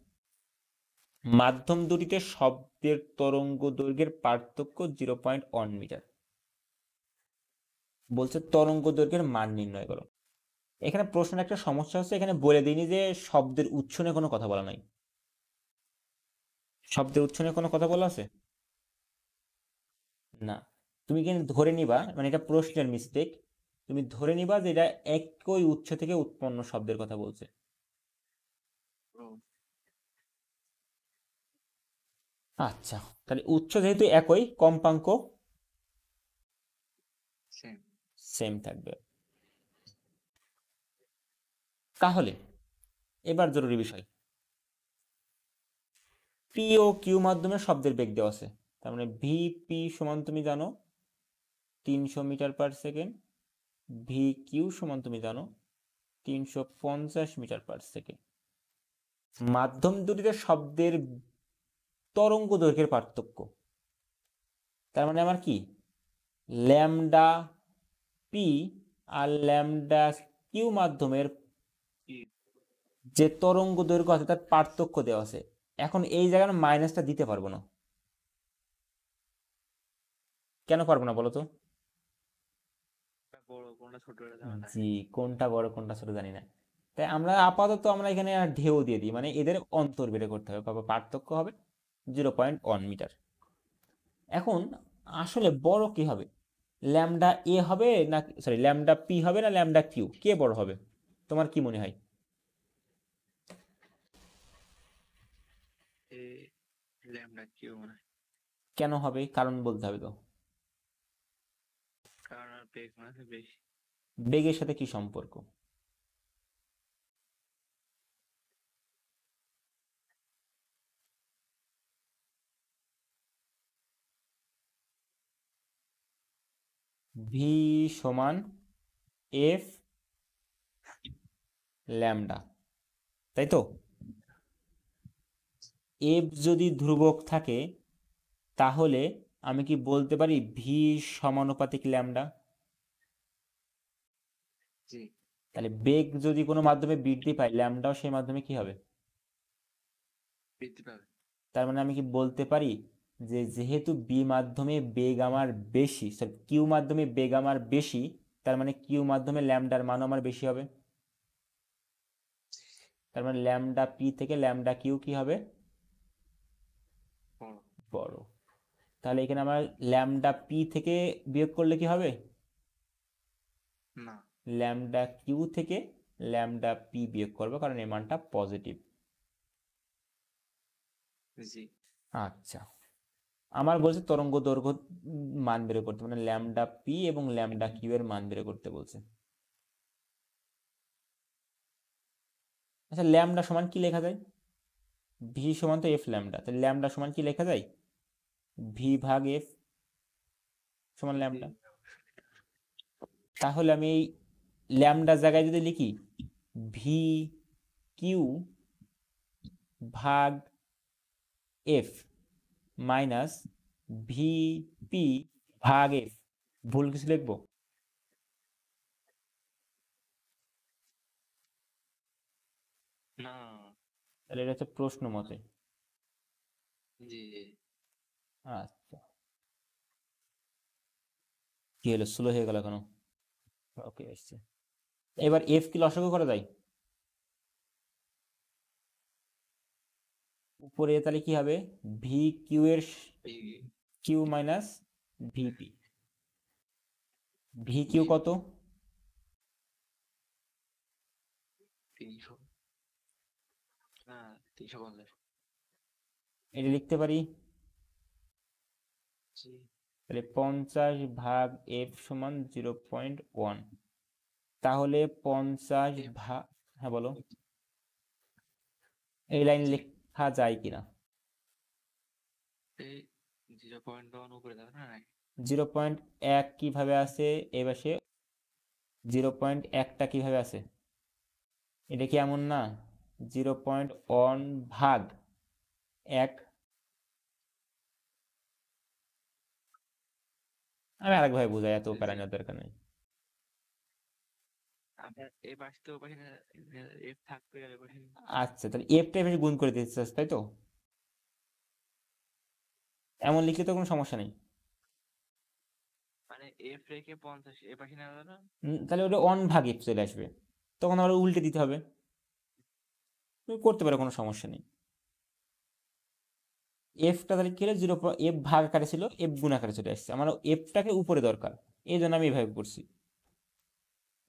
মাধ্যম দুটিতে শব্দের তরঙ্গ দৈর্ঘ্যের পার্থক্য 0.1 মিটার। বলছে তরঙ্গ দৈর্ঘ্যের মান নির্ণয় করো। এখানে প্রশ্নের একটা সমস্যা হচ্ছে, এখানে বলে দিইনি যে শব্দের উচ্চ নিয়ে কোনো কথা বলা নাই। শব্দের উচ্চ নিয়ে কোনো কথা বলা আছে না? তুমি কিন্তু ধরে নিবা, মানে এটা প্রশ্নের মিস্টেক, তুমি ধরে নিবা যে এটা একই উৎস থেকে উৎপন্ন শব্দের কথা বলছে। আচ্ছা, তাহলে উৎস যেহেতু একই, কম্পাঙ্ক সেম সেম থাকবে। তাহলে এবার জরুরি বিষয়, পি ও কিউ মাধ্যমে শব্দের বেগ দেওয়া আছে, তার মানে ভিপি সমান তুমি জানো 300 metre per second, V Q সমান তুমি জানো 350 মিটার পার সেকেন্ড। মাধ্যম দুটিতে শব্দের তরঙ্গ দৈর্ঘ্যের পার্থক্য, তার মানে আমার কি lambda P R lambda Q মাধ্যমের যে তরঙ্গ দৈর্ঘ্য আছে তার পার্থক্য দেওয়া আছে। এখন এই জায়গায় মাইনাসটা দিতে পারবো না, কেন পারবো না বলো তো? বড় কোনটা ছোট এটা জানা নাই। জি, কোনটা বড় কোনটা ছোট জানি না, তাই আমরা আপাতত আমরা এখানে ঢেউ দিয়ে দিই, মানে এদের অন্তর বের করতে হবে, পাবো পার্থক্য হবে 0.1 মিটার। এখন আসলে বড় কি হবে, ল্যামডা এ হবে না, সরি ল্যামডা পি হবে না ল্যামডা কিউ, কে বড় হবে তোমার কি মনে হয়? এ ল্যামডা কিউ মনে হয়, কেন হবে কারণ বলতে হবে তো। কারণ আর বেগ মনে হয় বেশি। বেগের সাথে কি সম্পর্ক? ভি সমান এফ ল্যামডা, তাই তো? এফ যদি ধ্রুবক থাকে তাহলে আমি কি বলতে পারি ভি সমানুপাতিক ল্যামডা? জি, তাহলে বেগ যদি কোনো মাধ্যমে বৃদ্ধি পায় ল্যামডাও সেই মাধ্যমে কি হবে? বৃদ্ধি পাবে। তার মানে আমি কি বলতে পারি যে যেহেতু বি মাধ্যমে বেগ আমার বেশি, সরি কিউ মাধ্যমে বেগ আমার বেশি, তার মানে কিউ মাধ্যমে ল্যামডার মান আমার বেশি হবে, তার মানে ল্যামডা পি থেকে ল্যামডা কিউ কি হবে? বড়। বড়। তাহলে এখানে আমার ল্যামডা পি থেকে বিয়োগ করলে কি হবে? না, ল্যামডা কিউ থেকে ল্যামডা পি বিয়োগ করবো, কারণ এই মানটা পজিটিভ। জি, আচ্ছা, আমার বলছে তরঙ্গ দৈর্ঘ্য মান বের করতে, মানে ল্যামডা পি এবং ল্যামডা কিউ এর মান বের করতে বলছে। আচ্ছা, ল্যামডা সমান কি লেখা যায়? ভি সমান তো এফ ল্যামডা, তাহলে ল্যামডা সমান কি লেখা যায়? ভি ভাগ এফ সমান জি, ল্যামডা। তাহলে আমি এই ল্যামডা জায়গায় যদি লিখি ভি কিউ ভাগ এফ মাইনাস ভি পি ভাগ এফ, ভুল কিছু লিখবো? না, তাহলে এটা হচ্ছে প্রশ্ন মতে। জি, জি, আচ্ছা, কি হলো স্লো হয়ে গেল কেন? ওকে, এসছে। এবার এফ কি লসাগু করা যায়? উপরে তাহলে কি হবে, ভি কিউ এর Q minus VP. V Q জি, কত? 300, না 350। এটা লিখতে পারি, জি, তাহলে 50 ভাগ এফ সমান 0.1, তাহলে 50 এফ ভাগ, হ্যাঁ বলো, এই লাইন জি, লেখা যায় কিনা? এই 0.1 উপরে যাবে না? 0.1 কিভাবে আছে এবার সে, 0.1টা কিভাবে আছে, এটা কি এমন না 0.1 ভাগ 1? আমি আরেকভাবে বুঝাই, এত জি, প্যারা নেওয়ার দরকার নেই। আপনার এই পাশে তো পাশে এফ থাকবে আর এই পাশে। আচ্ছা, তাহলে এফটা এভাবে গুণ করে দিতে চাস তাই তো? এমন লিখলে তো কোনো সমস্যা নেই। মানে এফ রেখে 50 এ পাশে নেওয়া যাবে না? তাহলে ওটা 1 ভাগ এফ চলে আসবে, তখন আবার উল্টে দিতে হবে, তুমি করতে পারো, কোনো সমস্যা নেই। এফটা তাহলে কি হলো, এফ ভাগ আকারে ছিল, এফ গুণ আকারে চলে আসছে, আমার এফটাকে উপরে দরকার, এই জন্য আমি এভাবে করছি।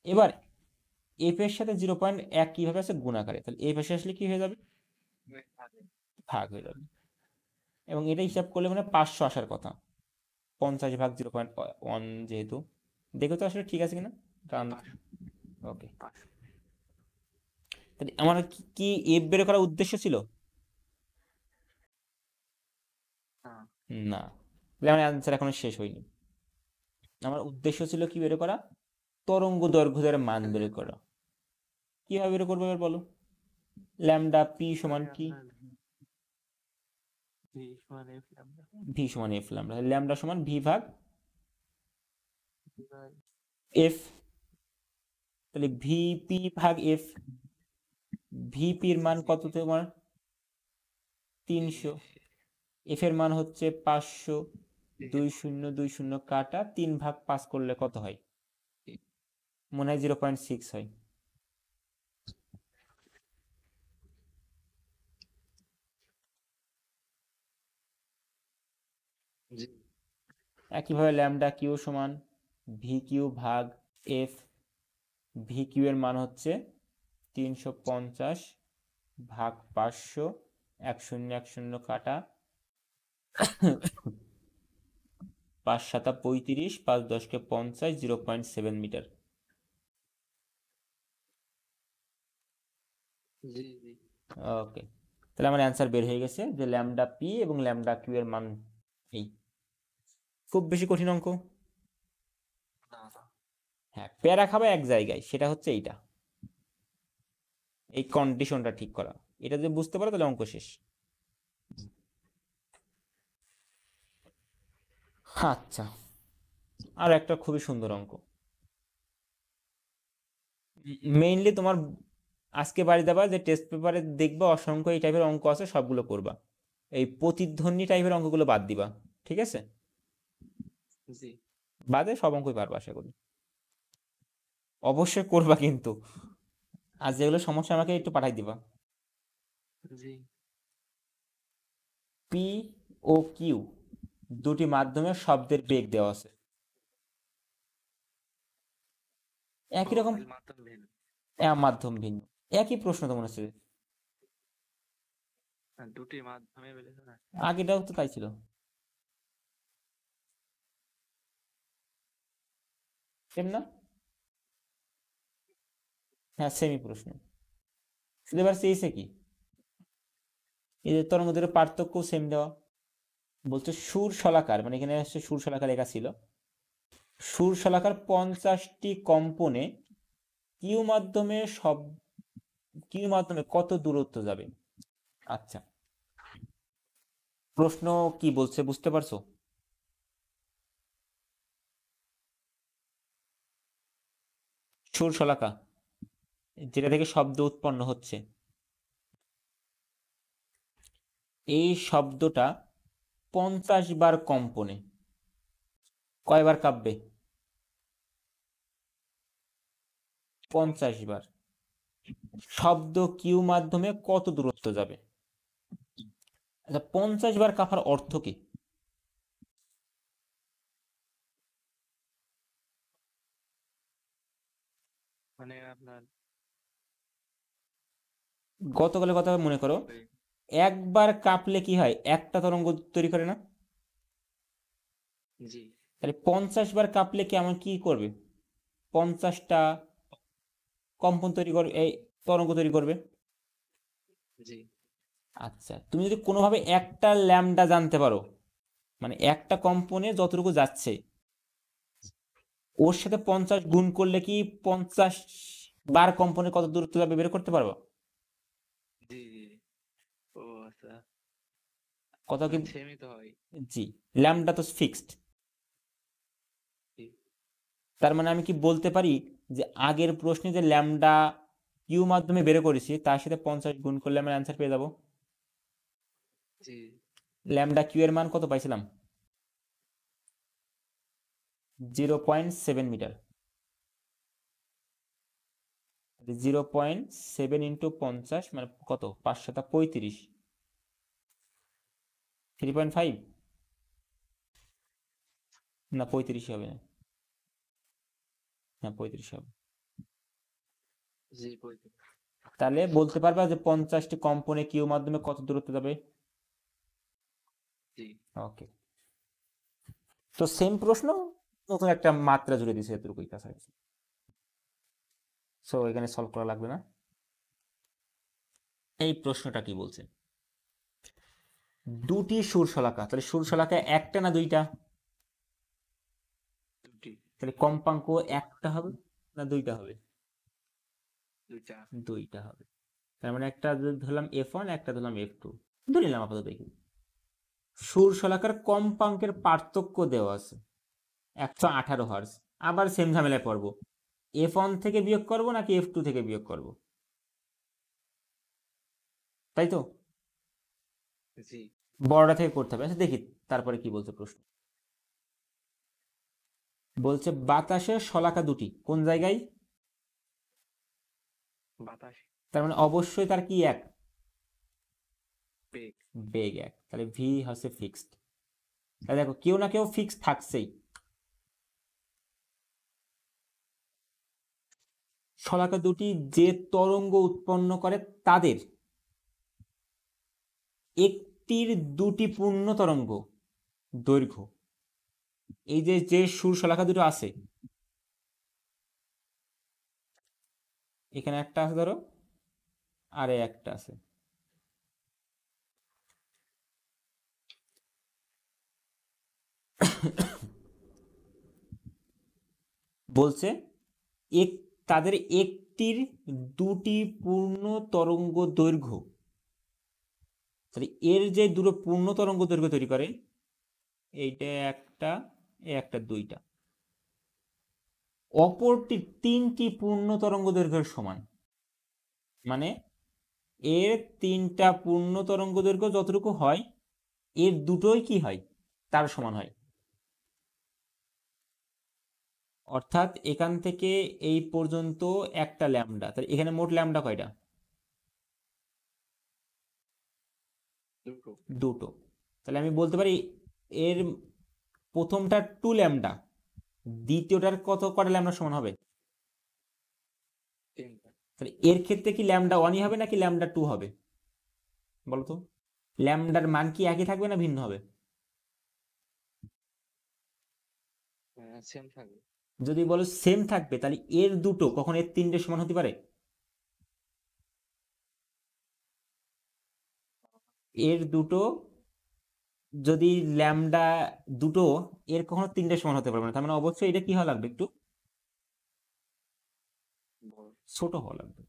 এবার এফ এর সাথে 0.1 কিভাবে আছে, গুণ আকারে, তাহলে এফ এসে আসলে কি হয়ে যাবে, ভাগ হয়ে যাবে। এবং এটা হিসাব করলে মানে 500 আসার কথা, 50 ভাগ 0.1 যেহেতু। দেখো তো আসলে ঠিক আছে কিনা, জি, কারণ 500, ওকে। 500। তাহলে আমার কি এফ বের করার উদ্দেশ্য ছিল? না, তাহলে আমার অ্যান্সার এখনো শেষ হয়নি। আমার উদ্দেশ্য ছিল কি বের করা, তরঙ্গ দৈর্ঘ্যের মান বের করা। কিভাবে বের করবো এবার বলো? ল্যামডা পি সমান মানে কি? আপনার ভি সমান এফ ল্যামডা ভি সমান এফ ল্যামডা, ল্যামডা সমান ভি ভাগ বাই এফ। তাহলে ভিপি ভাগ এফ, ভিপির মান জি কত তোমার? 300। এফ এর মান হচ্ছে 500। 2 0 2 0 কাটা 3/5 করলে কত হয়? মনে হয় 0.6 হয়। জি একইভাবে ল্যামডা কিউ সমান ভি কিউ ভাগ এফ। ভি কিউ এর মান হচ্ছে 350 ভাগ 500। 1 0 1 0 কাটা 5 7 35, 5 10 50, 0.7 মিটার। জি জি ওকে, তাহলে আমার অ্যান্সার বের হয়ে গেছে যে ল্যামডা পি এবং ল্যামডা কিউ এর মান এই। খুব বেশি কঠিন অঙ্ক? না না হ্যাঁ, প্যারা খাবে এক জায়গায়, সেটা হচ্ছে এইটা, এই কন্ডিশনটা ঠিক করা। এটা যদি বুঝতে পারো তাহলে অঙ্ক শেষ। আচ্ছা, আর একটা খুবই সুন্দর অঙ্ক। মেইনলি তোমার আজকে বাড়ি যাবা, যে টেস্ট পেপারে দেখবা অসংখ্য এই টাইপের অঙ্ক আছে, সবগুলো করবা। এই প্রতিধ্বনি টাইপের অঙ্কগুলো বাদ দিবা, ঠিক আছে? জি বাদে সব অঙ্কই পারবা আশা করি। অবশ্যই করবা কিন্তু। আর যেগুলো সমস্যা আমাকে একটু পাঠাই দিবা। জি পি ও কিউ দুটি মাধ্যমে শব্দের বেগ দেওয়া আছে। ও একই রকম, খালি মাত্রা ভিন্ন মাধ্যম ভিন্ন। একই প্রশ্ন তো মনে হচ্ছে। দুটি মাধ্যমে বলেছে না আগেটাও তো তাই ছিল। সেম না? হ্যাঁ, সেমই প্রশ্ন। শুধু এবার চেয়েছে কি, এই যে তরঙ্গ দৈর্ঘ্যের পার্থক্য সেম দেওয়া। বলছে সুর শলাকার, মানে এখানে হচ্ছে সুর শলাকার লেখা ছিল, সুর শলাকার 50টি কম্পনে কিউ মাধ্যমে কিউ মাধ্যমে কত দূরত্ব যাবে? আচ্ছা, প্রশ্ন কি বলছে বুঝতে পারছো? সুর শলাকা, যেটা থেকে শব্দ উৎপন্ন হচ্ছে, এই শব্দটা 50 বার কম্পনে কয়বার কাঁপবে? 50 বার। শব্দ কিউ মাধ্যমে কত দূরত্ব যাবে? আচ্ছা, 50 বার কাঁপার অর্থ কি? মানে আপনার গতকালের কথা মনে করো, ওই একবার কাঁপলে কি হয়, একটা তরঙ্গ তৈরি করে না? জি তাহলে 50 বার কাঁপলে কেমন কি করবে? 50টা কম্পন তৈরি করবে, এই তরঙ্গ তৈরি করবে। জি আচ্ছা, তুমি যদি কোনোভাবে একটা ল্যামডা জানতে পারো, মানে একটা কম্পনে যতটুকু যাচ্ছে ওর সাথে 50 গুণ করলে কি 50 বার কম্পনে কত দূরত্ব যাবে বের করতে পারবো? জি জি ও আচ্ছা কত কি? মানে সেমই তো হয় জি, ল্যামডা তো ফিক্সড। জি তার মানে আমি কি বলতে পারি যে আগের প্রশ্নে যে ল্যামডা কিউ মাধ্যমে বের করেছি তার সাথে 50 গুণ করলে আমরা অ্যান্সার পেয়ে যাবো। জি ল্যামডা কিউ এর মান কত পাইছিলাম? 0.7 মিটার। 0.7 ইন্টু 50 মানে কত, 5 7 35, 3.5, না 35 হবে না, হ্যাঁ 35 হবে। জি বলতে তাহলে বলতে পারবা যে 50টি কম্পনে কিউ মাধ্যমে কত দূরত্ব যাবে? জি ওকে, তো সেম প্রশ্ন, নতুন একটা মাত্রা জুড়ে দিছে এতটুকুই কাছাকাছি। সো এখানে সলভ করা লাগবে না। এই প্রশ্নটা কি বলছে, দুটি সুরশলাকা, তাহলে সুরশলাকা একটা না দুইটা? দুটি। তাহলে কম্পাঙ্ক একটা হবে না দুইটা হবে? দুইটা। দুইটা হবে। তার মানে একটা ধরলাম F1, একটা ধরলাম F2, ধরে নিলাম আপাতত। দেখি সুরশলাকার কম্পাঙ্কের পার্থক্য দেওয়া আছে 118 হার্জ। আবার সেম ঝামেলায় পড়বো, F1 থেকে বিয়োগ করব নাকি F2 থেকে বিয়োগ করব, তাই তো? জি। বড়টা থেকে করতে হবে। আচ্ছা দেখি তারপরে কি বলছে প্রশ্ন। বলছে বাতাসের শলাকা দুটি কোন জায়গায়? বাতাস। তার মানে অবশ্যই তার কি এক? বেগ। বেগ এক। তাহলে ভি হচ্ছে ফিক্সড। তাহলে দেখো কেউ না কেউ ফিক্স থাকছেই। শলাকা দুটি যে তরঙ্গ উৎপন্ন করে তাদের একটির দুটি পূর্ণ তরঙ্গ দৈর্ঘ্য, এই যে যে সুর শলাকা দুটো আছে, এখানে একটা আছে ধরো, আর একটা আছে, বলছে এক তাদের একটির দুটি পূর্ণ তরঙ্গ দৈর্ঘ্য। তাহলে এর যে দুটো পূর্ণ তরঙ্গ দৈর্ঘ্য তৈরি করে, এইটা একটা, একটা দুইটা, অপরটি তিনটি পূর্ণ তরঙ্গ দৈর্ঘ্যের সমান। মানে এর তিনটা পূর্ণ তরঙ্গ দৈর্ঘ্য যতটুকু হয়, এর দুটোই কি হয়, তার সমান হয়। অর্থাৎ এখান থেকে এই পর্যন্ত একটা ল্যামডা, তাহলে এখানে মোট ল্যামডা কয়টা? দুটো। দুটো। তাহলে আমি বলতে পারি এর প্রথমটা 2 ল্যামডা, দ্বিতীয়টার কটা ল্যামডা সমান হবে? তিনটা। তাহলে এর ক্ষেত্রে কি ল্যামডা 1ই হবে নাকি ল্যামডা 2 হবে বলতো? ল্যামডার মান কি একই থাকবে না ভিন্ন হবে? সেম থাকবে। যদি বলো সেম থাকবে, তাহলে এর দুটো কখন এর তিনটে সমান হতে পারে? এর দুটো যদি ল্যামডা দুটো এর কখনো তিনটে সমান হতে পারবে না, তার মানে অবশ্যই এটা কি হওয়া লাগবে, একটু বড়। ছোট হওয়া লাগবে।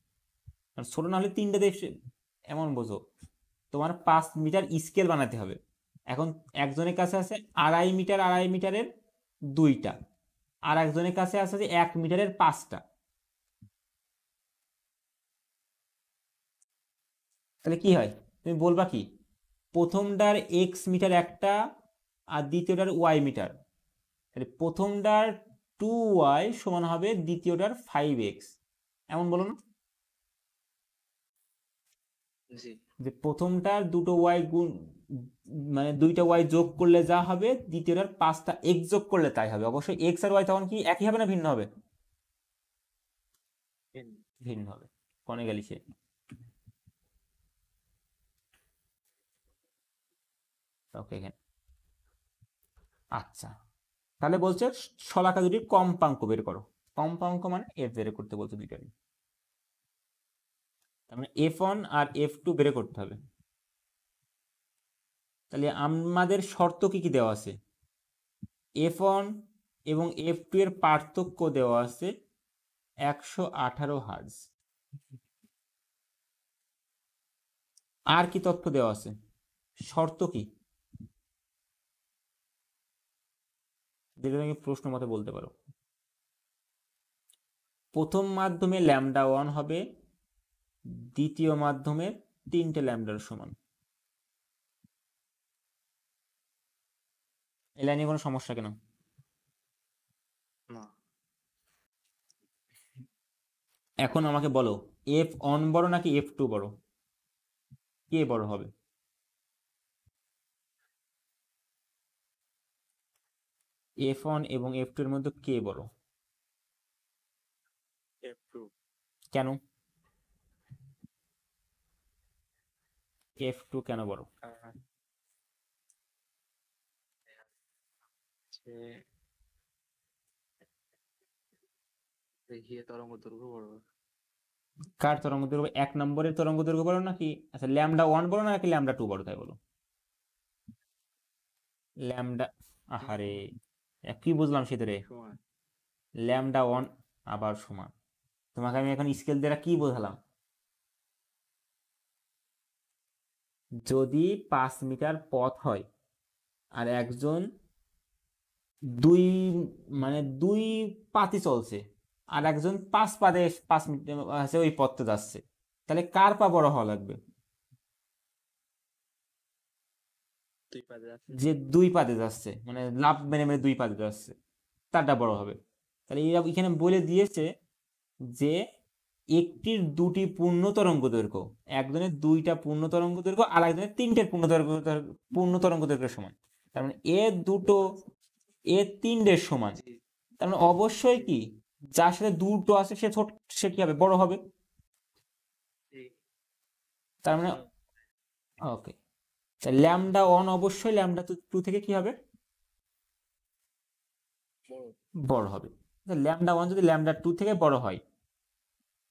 কারণ ছোট না হলে তিনটে দেশ, এমন বোঝো তোমার 5 মিটার স্কেল বানাতে হবে। এখন একজনের কাছে আছে 2.5 মিটার, 2.5 মিটারের দুইটা, আর একজনের কাছে আছে যে 1 মিটারের 5টা। তাহলে কি হয়, তুমি বলবা কি প্রথমটার এক্স মিটার একটা আর দ্বিতীয়টার ওয়াই মিটার, তাহলে প্রথমটার 2y সমান হবে দ্বিতীয়টার 5x, এমন বলো না? জি। যে প্রথমটার দুটো ওয়াই গুণ, মানে দুইটা ওয়াই যোগ করলে যা হবে, দ্বিতীয়টার 5টা এক্স যোগ করলে তাই হবে। অবশ্যই এক্স আর ওয়াই তখন কি একই হবে না ভিন্ন হবে? ভিন্ন হবে। কোনে গেলি সে? ওকে এখানে। আচ্ছা, তাহলে বলছে শলাকা দুটির কম্পাঙ্ক বের করো। কম্পাঙ্ক মানে এফ বের করতে বলছে দুইটারই। তার মানে F1 আর F2 বের করতে হবে। তাহলে আমাদের শর্ত কি কি দেওয়া আছে? F1 এবং F2 এর পার্থক্য দেওয়া আছে 118 হার্জ। আর কি তথ্য দেওয়া আছে? শর্ত কি, যেটা তুমি প্রশ্ন মতে বলতে পারো। প্রথম মাধ্যমে ল্যামডা 1 হবে দ্বিতীয় মাধ্যমে 3টে ল্যামডার সমান। এই লাইনে কোনো সমস্যা কেন? না। এখন আমাকে বলো F1 বড় নাকি F2 বড়, কে বড় হবে? F1 এবং F2 এর মধ্যে কে বড়? F2। কেন F2 কেন বড়? দেখিয়ে তরঙ্গ দৈর্ঘ্য বড়। কার তরঙ্গ দৈর্ঘ্য? 1 নম্বরের তরঙ্গ দৈর্ঘ্য বড় নাকি, আচ্ছা ল্যামডা 1 বড় নাকি ল্যামডা 2 বড়, তাই বলো। ল্যামডা, আহারে কি বুঝলাম সেটারে, সমান ল্যামডা ওয়ান আবার সমান। তোমাকে আমি এখন স্কেল দ্বারা কি বোঝালাম, যদি 5 মিটার পথ হয় আর একজন দুই মানে 2 পাতি চলছে আর একজন 5 পাদে 5 মিটার আছে ওই পথটা যাচ্ছে, তাহলে কার পা বড় হওয়া লাগবে? 2 পাদে যাচ্ছে যে 2 পাদে যাচ্ছে, মানে লাফ মেরে মেরে 2 পাদে যাচ্ছে, তারটা বড় হবে। তাহলে এরা এখানে বলে দিয়েছে যে একটির 2টি পূর্ণ তরঙ্গ দৈর্ঘ্য, একজনের 2টা পূর্ণ তরঙ্গ দৈর্ঘ্য আর একজনের 3টের পূর্ণ তরঙ্গ দৈর্ঘ্যের সমান। তার মানে দুটো 3টের সমান। জি তার মানে অবশ্যই কি, যার সাথে দুটো আছে সে ছোট, সে কি হবে, বড় হবে। জি তার মানে ওকে, ল্যামডা ওয়ান অবশ্যই ল্যামডা টু থেকে কি হবে, বড় বড় হবে। ল্যামডা ওয়ান যদি ল্যামডা টু থেকে বড় হয়,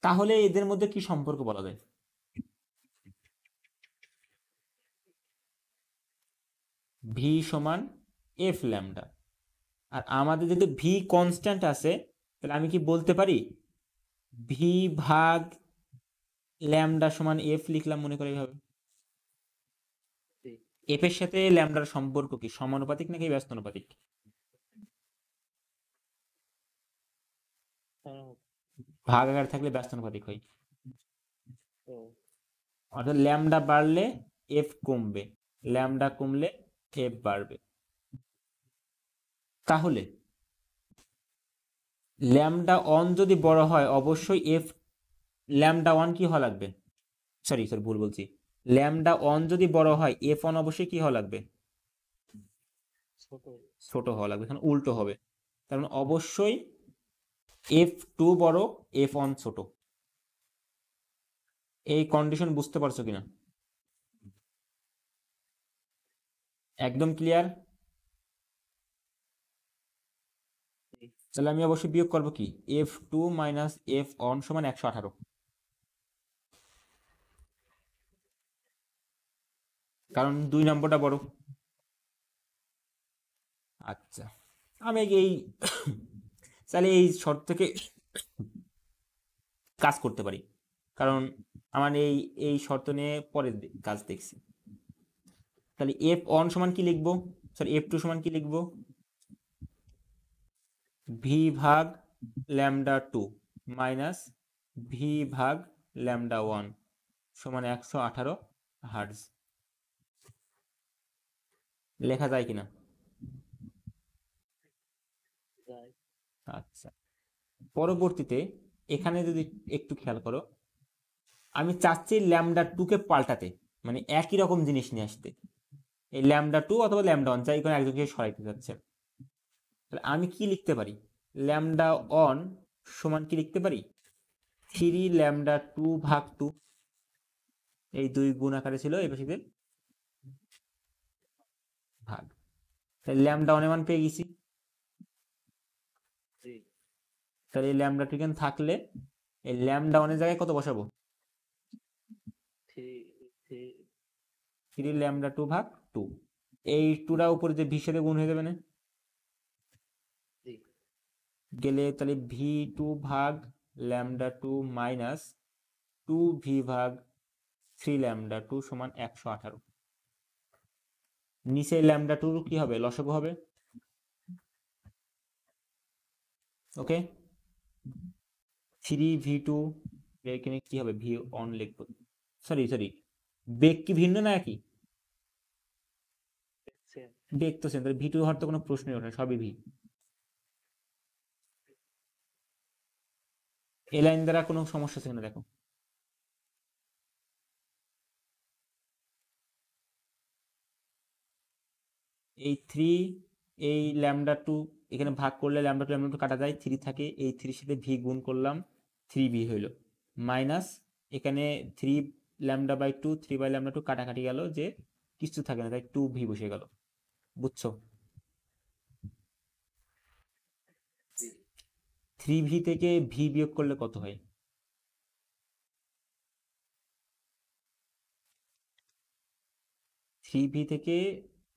তাহলে এদের মধ্যে কি সম্পর্ক বলা যায়? ভি সমান এফ ল্যামডা। আর আমাদের যেহেতু ভি কনস্ট্যান্ট আছে, তাহলে আমি কি বলতে পারি ভি ভাগ ল্যামডা সমান এফ লিখলাম, মনে করে এইভাবে। জি এফ এর সাথে ল্যামডার সম্পর্ক কি, সমানুপাতিক নাকি ব্যস্তানুপাতিক? ভাগ আকার থাকলে ব্যস্তানুপাতিক হয়। ও অর্থাৎ ল্যামডা বাড়লে এফ কমবে, ল্যামডা কমলে এফ বাড়বে। তাহলে ল্যামডা অন যদি বড় হয়, অবশ্যই এফ ল্যামডা ওয়ান কি হওয়া লাগবে, সরি সরি ভুল বলছি, ল্যামডা অন যদি বড় হয় এফ অন অবশ্যই কি হওয়া লাগবে, ছোট ছোট হওয়া লাগবে। এখানে উল্টো হবে। তার মানে অবশ্যই এফ টু বড়, এফ অন ছোট। এই কন্ডিশন বুঝতে পারছো কিনা? একদম ক্লিয়ার? জি তাহলে আমি অবশ্যই বিয়োগ করবো কি, F two minus F one সমান 118, কারণ 2 নম্বরটা বড়। আচ্ছা, আমি এই তাহলে এই শর্ত থেকে কাজ করতে পারি, কারণ আমার এই শর্ত নিয়ে পরে কাজ দেখছি। তাহলে এফ অন সমান কি লিখবো, সরি এফ টু সমান কি লিখবো, ভি ভাগ ল্যামডা টু মাইনাস ভি ভাগ ল্যামডা ওয়ান সমান 118 হার্টজ। লেখা যায় কিনা? যাই আচ্ছা, পরবর্তীতে এখানে যদি একটু খেয়াল করো, আমি চাচ্ছি ল্যামডা টুকে পাল্টাতে, মানে একই রকম জিনিস নিয়ে আসতে, এই ল্যামডা টু অথবা ল্যামডা ওয়ান, যাই কোনো একজনকে সরাইতে যাচ্ছে। তাহলে আমি কি লিখতে পারি, ল্যামডা অন সমান কি লিখতে পারি, 3 ল্যামডা 2 ভাগ 2, এই 2 গুণ আকারে ছিল, এই পাশে ভাগ। তাহলে ল্যামডা ওয়ানের মান পেয়ে গেছি। জি তাহলে এই ল্যামডা টু এখানে থাকলে এই ল্যামডা ওয়ানের জায়গায় কত বসাবো, থ্রি থ্রি 3 ল্যামডা 2 ভাগ 2, এই টুটা উপরে যে ভি সাথে গুণ হয়ে যাবে না, জি গেলে তাহলে ভি টু ভাগ ল্যামডা টু মাইনাস 2 ভি ভাগ 3 ল্যামডা 2 সমান 118। নিচে ল্যামডা টু কি হবে, লসাগু হবে। ওকে, 3 ভি 2, এখানে কি হবে, ভি অন লিখবো, সরি সরি, বেগ কি ভিন্ন না একই, সেম বেগ তো সেম, তাহলে ভি 2 হওয়ার তো কোনো প্রশ্নই ওঠে না, সবই ভি। এই লাইন দ্বারা কোনো সমস্যা আছে কিনা দেখো। এই 3, এই ল্যামডা 2 এখানে ভাগ করলে ল্যামডা 2 কাটা যায়, 3 থাকে, এই 3 সাথে ভি গুণ করলাম, 3 ভি হইল, মাইনাস এখানে 3 ল্যামডা 2 3/λ2 কাটাকাটি গেল, যে কিছু থাকে না, তাই 2 ভি বসে গেল। বুঝছো? জি 3 ভি থেকে ভি বিয়োগ করলে কত হয়, 3 ভি থেকে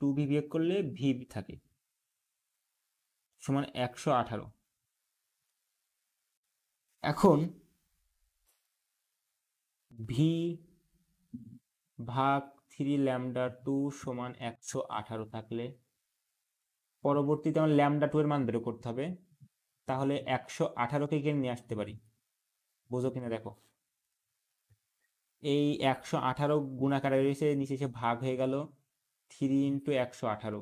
2v বিয়োগ করলে v থাকে সমান 118। এখন v ভাগ 3λ2 সমান 118 থাকলে পরবর্তীতে আমার λ2 এর মান বের করতে হবে। তাহলে 118কে এখানে নিয়ে আসতে পারি, বোঝো কিনা দেখো। এই 118 গুণাকারে রয়েছে, নিচে এসে ভাগ হয়ে গেল 3 × 118,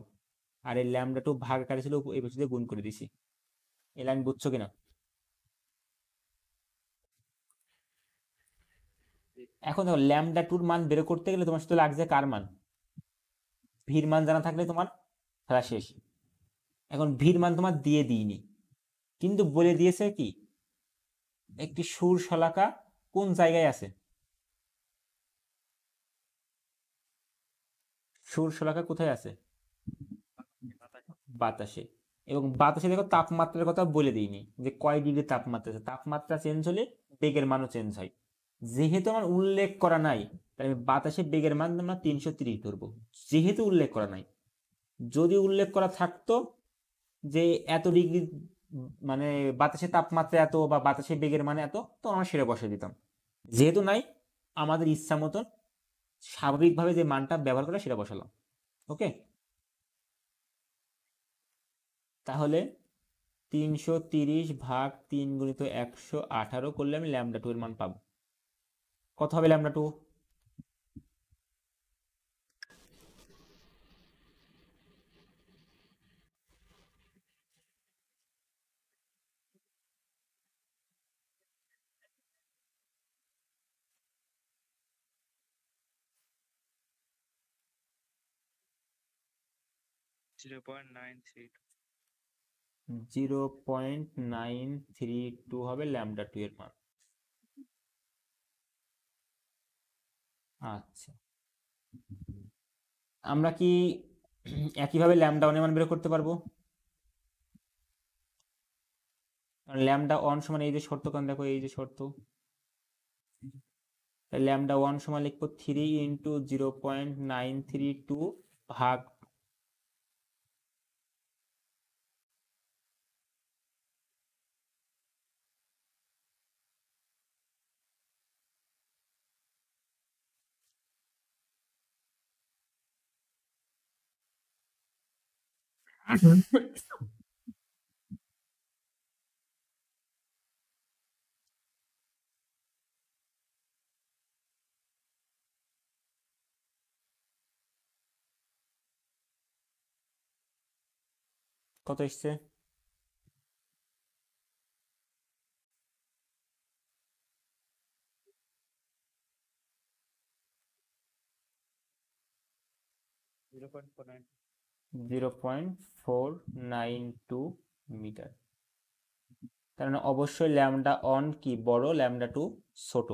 আর এই λ2 ভাগ আকারে ছিল, এই পাশে দিয়ে গুণ করে দিছি। এই লাইন বুঝছো কিনা? এখন দেখো λ2 মান বের করতে গেলে তোমার সাথে লাগছে কার মান? ভির মান জানা থাকলে তোমার খেলা শেষ। এখন ভির মান তোমার দিয়ে দিইনি, কিন্তু বলে দিয়েছে কি একটি সুর শলাকা কোন জায়গায় আছে। সুর শলাকা কোথায় আছে? বাতাসে। এবং বাতাসে দেখো তাপমাত্রার কথা বলে দিইনি যে কয় ডিগ্রি তাপমাত্রা আছে। তাপমাত্রা চেঞ্জ হলে বেগের মানও চেঞ্জ হয়। যেহেতু আমার উল্লেখ করা নাই, তাই আমি বাতাসে বেগের মান আমরা 330 ধরবো, যেহেতু উল্লেখ করা নাই। যদি উল্লেখ করা থাকতো যে এত ডিগ্রি মানে বাতাসে তাপমাত্রা এত বা বাতাসে বেগের মানে এত, তো আমরা সেটা বসে দিতাম। যেহেতু নাই, আমাদের ইচ্ছা মতন স্বাভাবিকভাবে যে মানটা ব্যবহার করে সেটা বসালাম। ওকে, তাহলে 330 ভাগ 3 গুণিত 118 করলে আমি λ2 এর মান পাবো। কত হবে λ2? জিরো পয়েন্ট নাইন থ্রি 0.932 হবে λ2 এর মান। আচ্ছা, আমরা কি একইভাবে λ1 এর মান বের করতে পারবো? λ1 সমান এই যে শর্ত, কারণ দেখো এই যে শর্ত, λ1 সমান লিখবো 3 × 0.932 ভাগ কত এসছে? জিরো পয়েন্ট ফোর নাইন 0.492 মিটার। তার মানে অবশ্যই λ1 কি বড়, λ2 ছোট।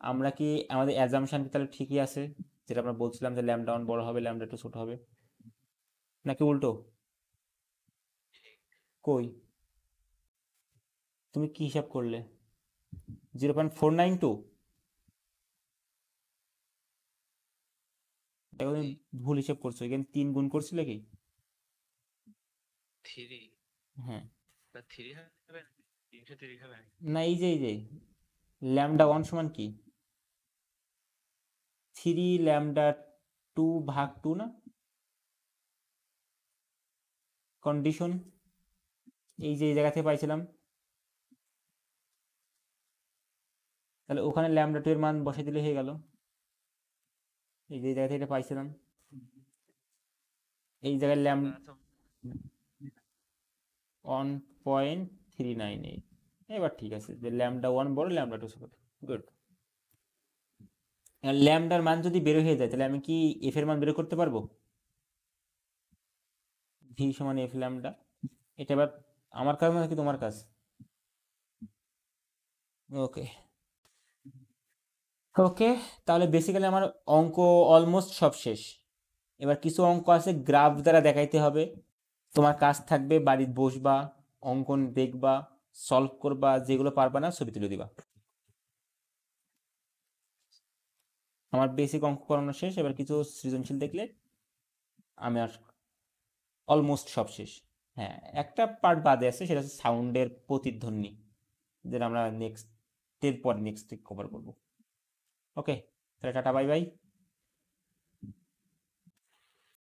আমরা কি আমাদের অ্যাজাম্পশন কি তাহলে ঠিকই আছে, যেটা আমরা বলছিলাম যে λ1 বড় হবে λ2 ছোট হবে, নাকি উল্টো? কই, তুমি কি হিসাব করলে? 0.492? দেখো তুমি ভুল হিসাব করছো, এখানে 3 গুণ করছিলে কি? থ্রি হ্যাঁ, থ্রি হবে না, 330 হবে না। না এই যে λ1 সমান কি 3λ2 ভাগ 2 না? কন্ডিশন এই যে এই জায়গা থেকে পাইছিলাম, তাহলে ওখানে λ2 এর মান বসে দিলে হয়ে গেল। এই যে এই জায়গা থেকে এটা পাইছিলাম, এই জায়গায় আচ্ছা, 1.398। এবার ঠিক আছে যে λ1 বড় λ2 ছোট। গুড। ল্যামডার মান যদি বের হয়ে যায় তাহলে আমি কি এফ এর মান বের করতে পারবো? ভি সমান এফ ল্যামডা। এটা এবার আমার কাজ নাকি তোমার কাজ? ওকে ওকে, তাহলে বেসিক্যালি আমার অঙ্ক অলমোস্ট সব শেষ। এবার কিছু অঙ্ক আছে গ্রাফ দ্বারা দেখাইতে হবে। তোমার কাজ থাকবে বাড়িতে বসবা, অঙ্কন দেখবা, সলভ করবা, যেগুলো পারবা না ছবি তুলে দিবা। আমার বেসিক অঙ্ক করানো শেষ, এবার কিছু সৃজনশীল দেখলে আমি আর অলমোস্ট সব শেষ। হ্যাঁ, একটা পার্ট বাদে আছে, সেটা হচ্ছে সাউন্ডের প্রতিধ্বনি, যেটা আমরা নেক্সট কভার করবো। ওকে, তাহলে টাটা বাই বাই।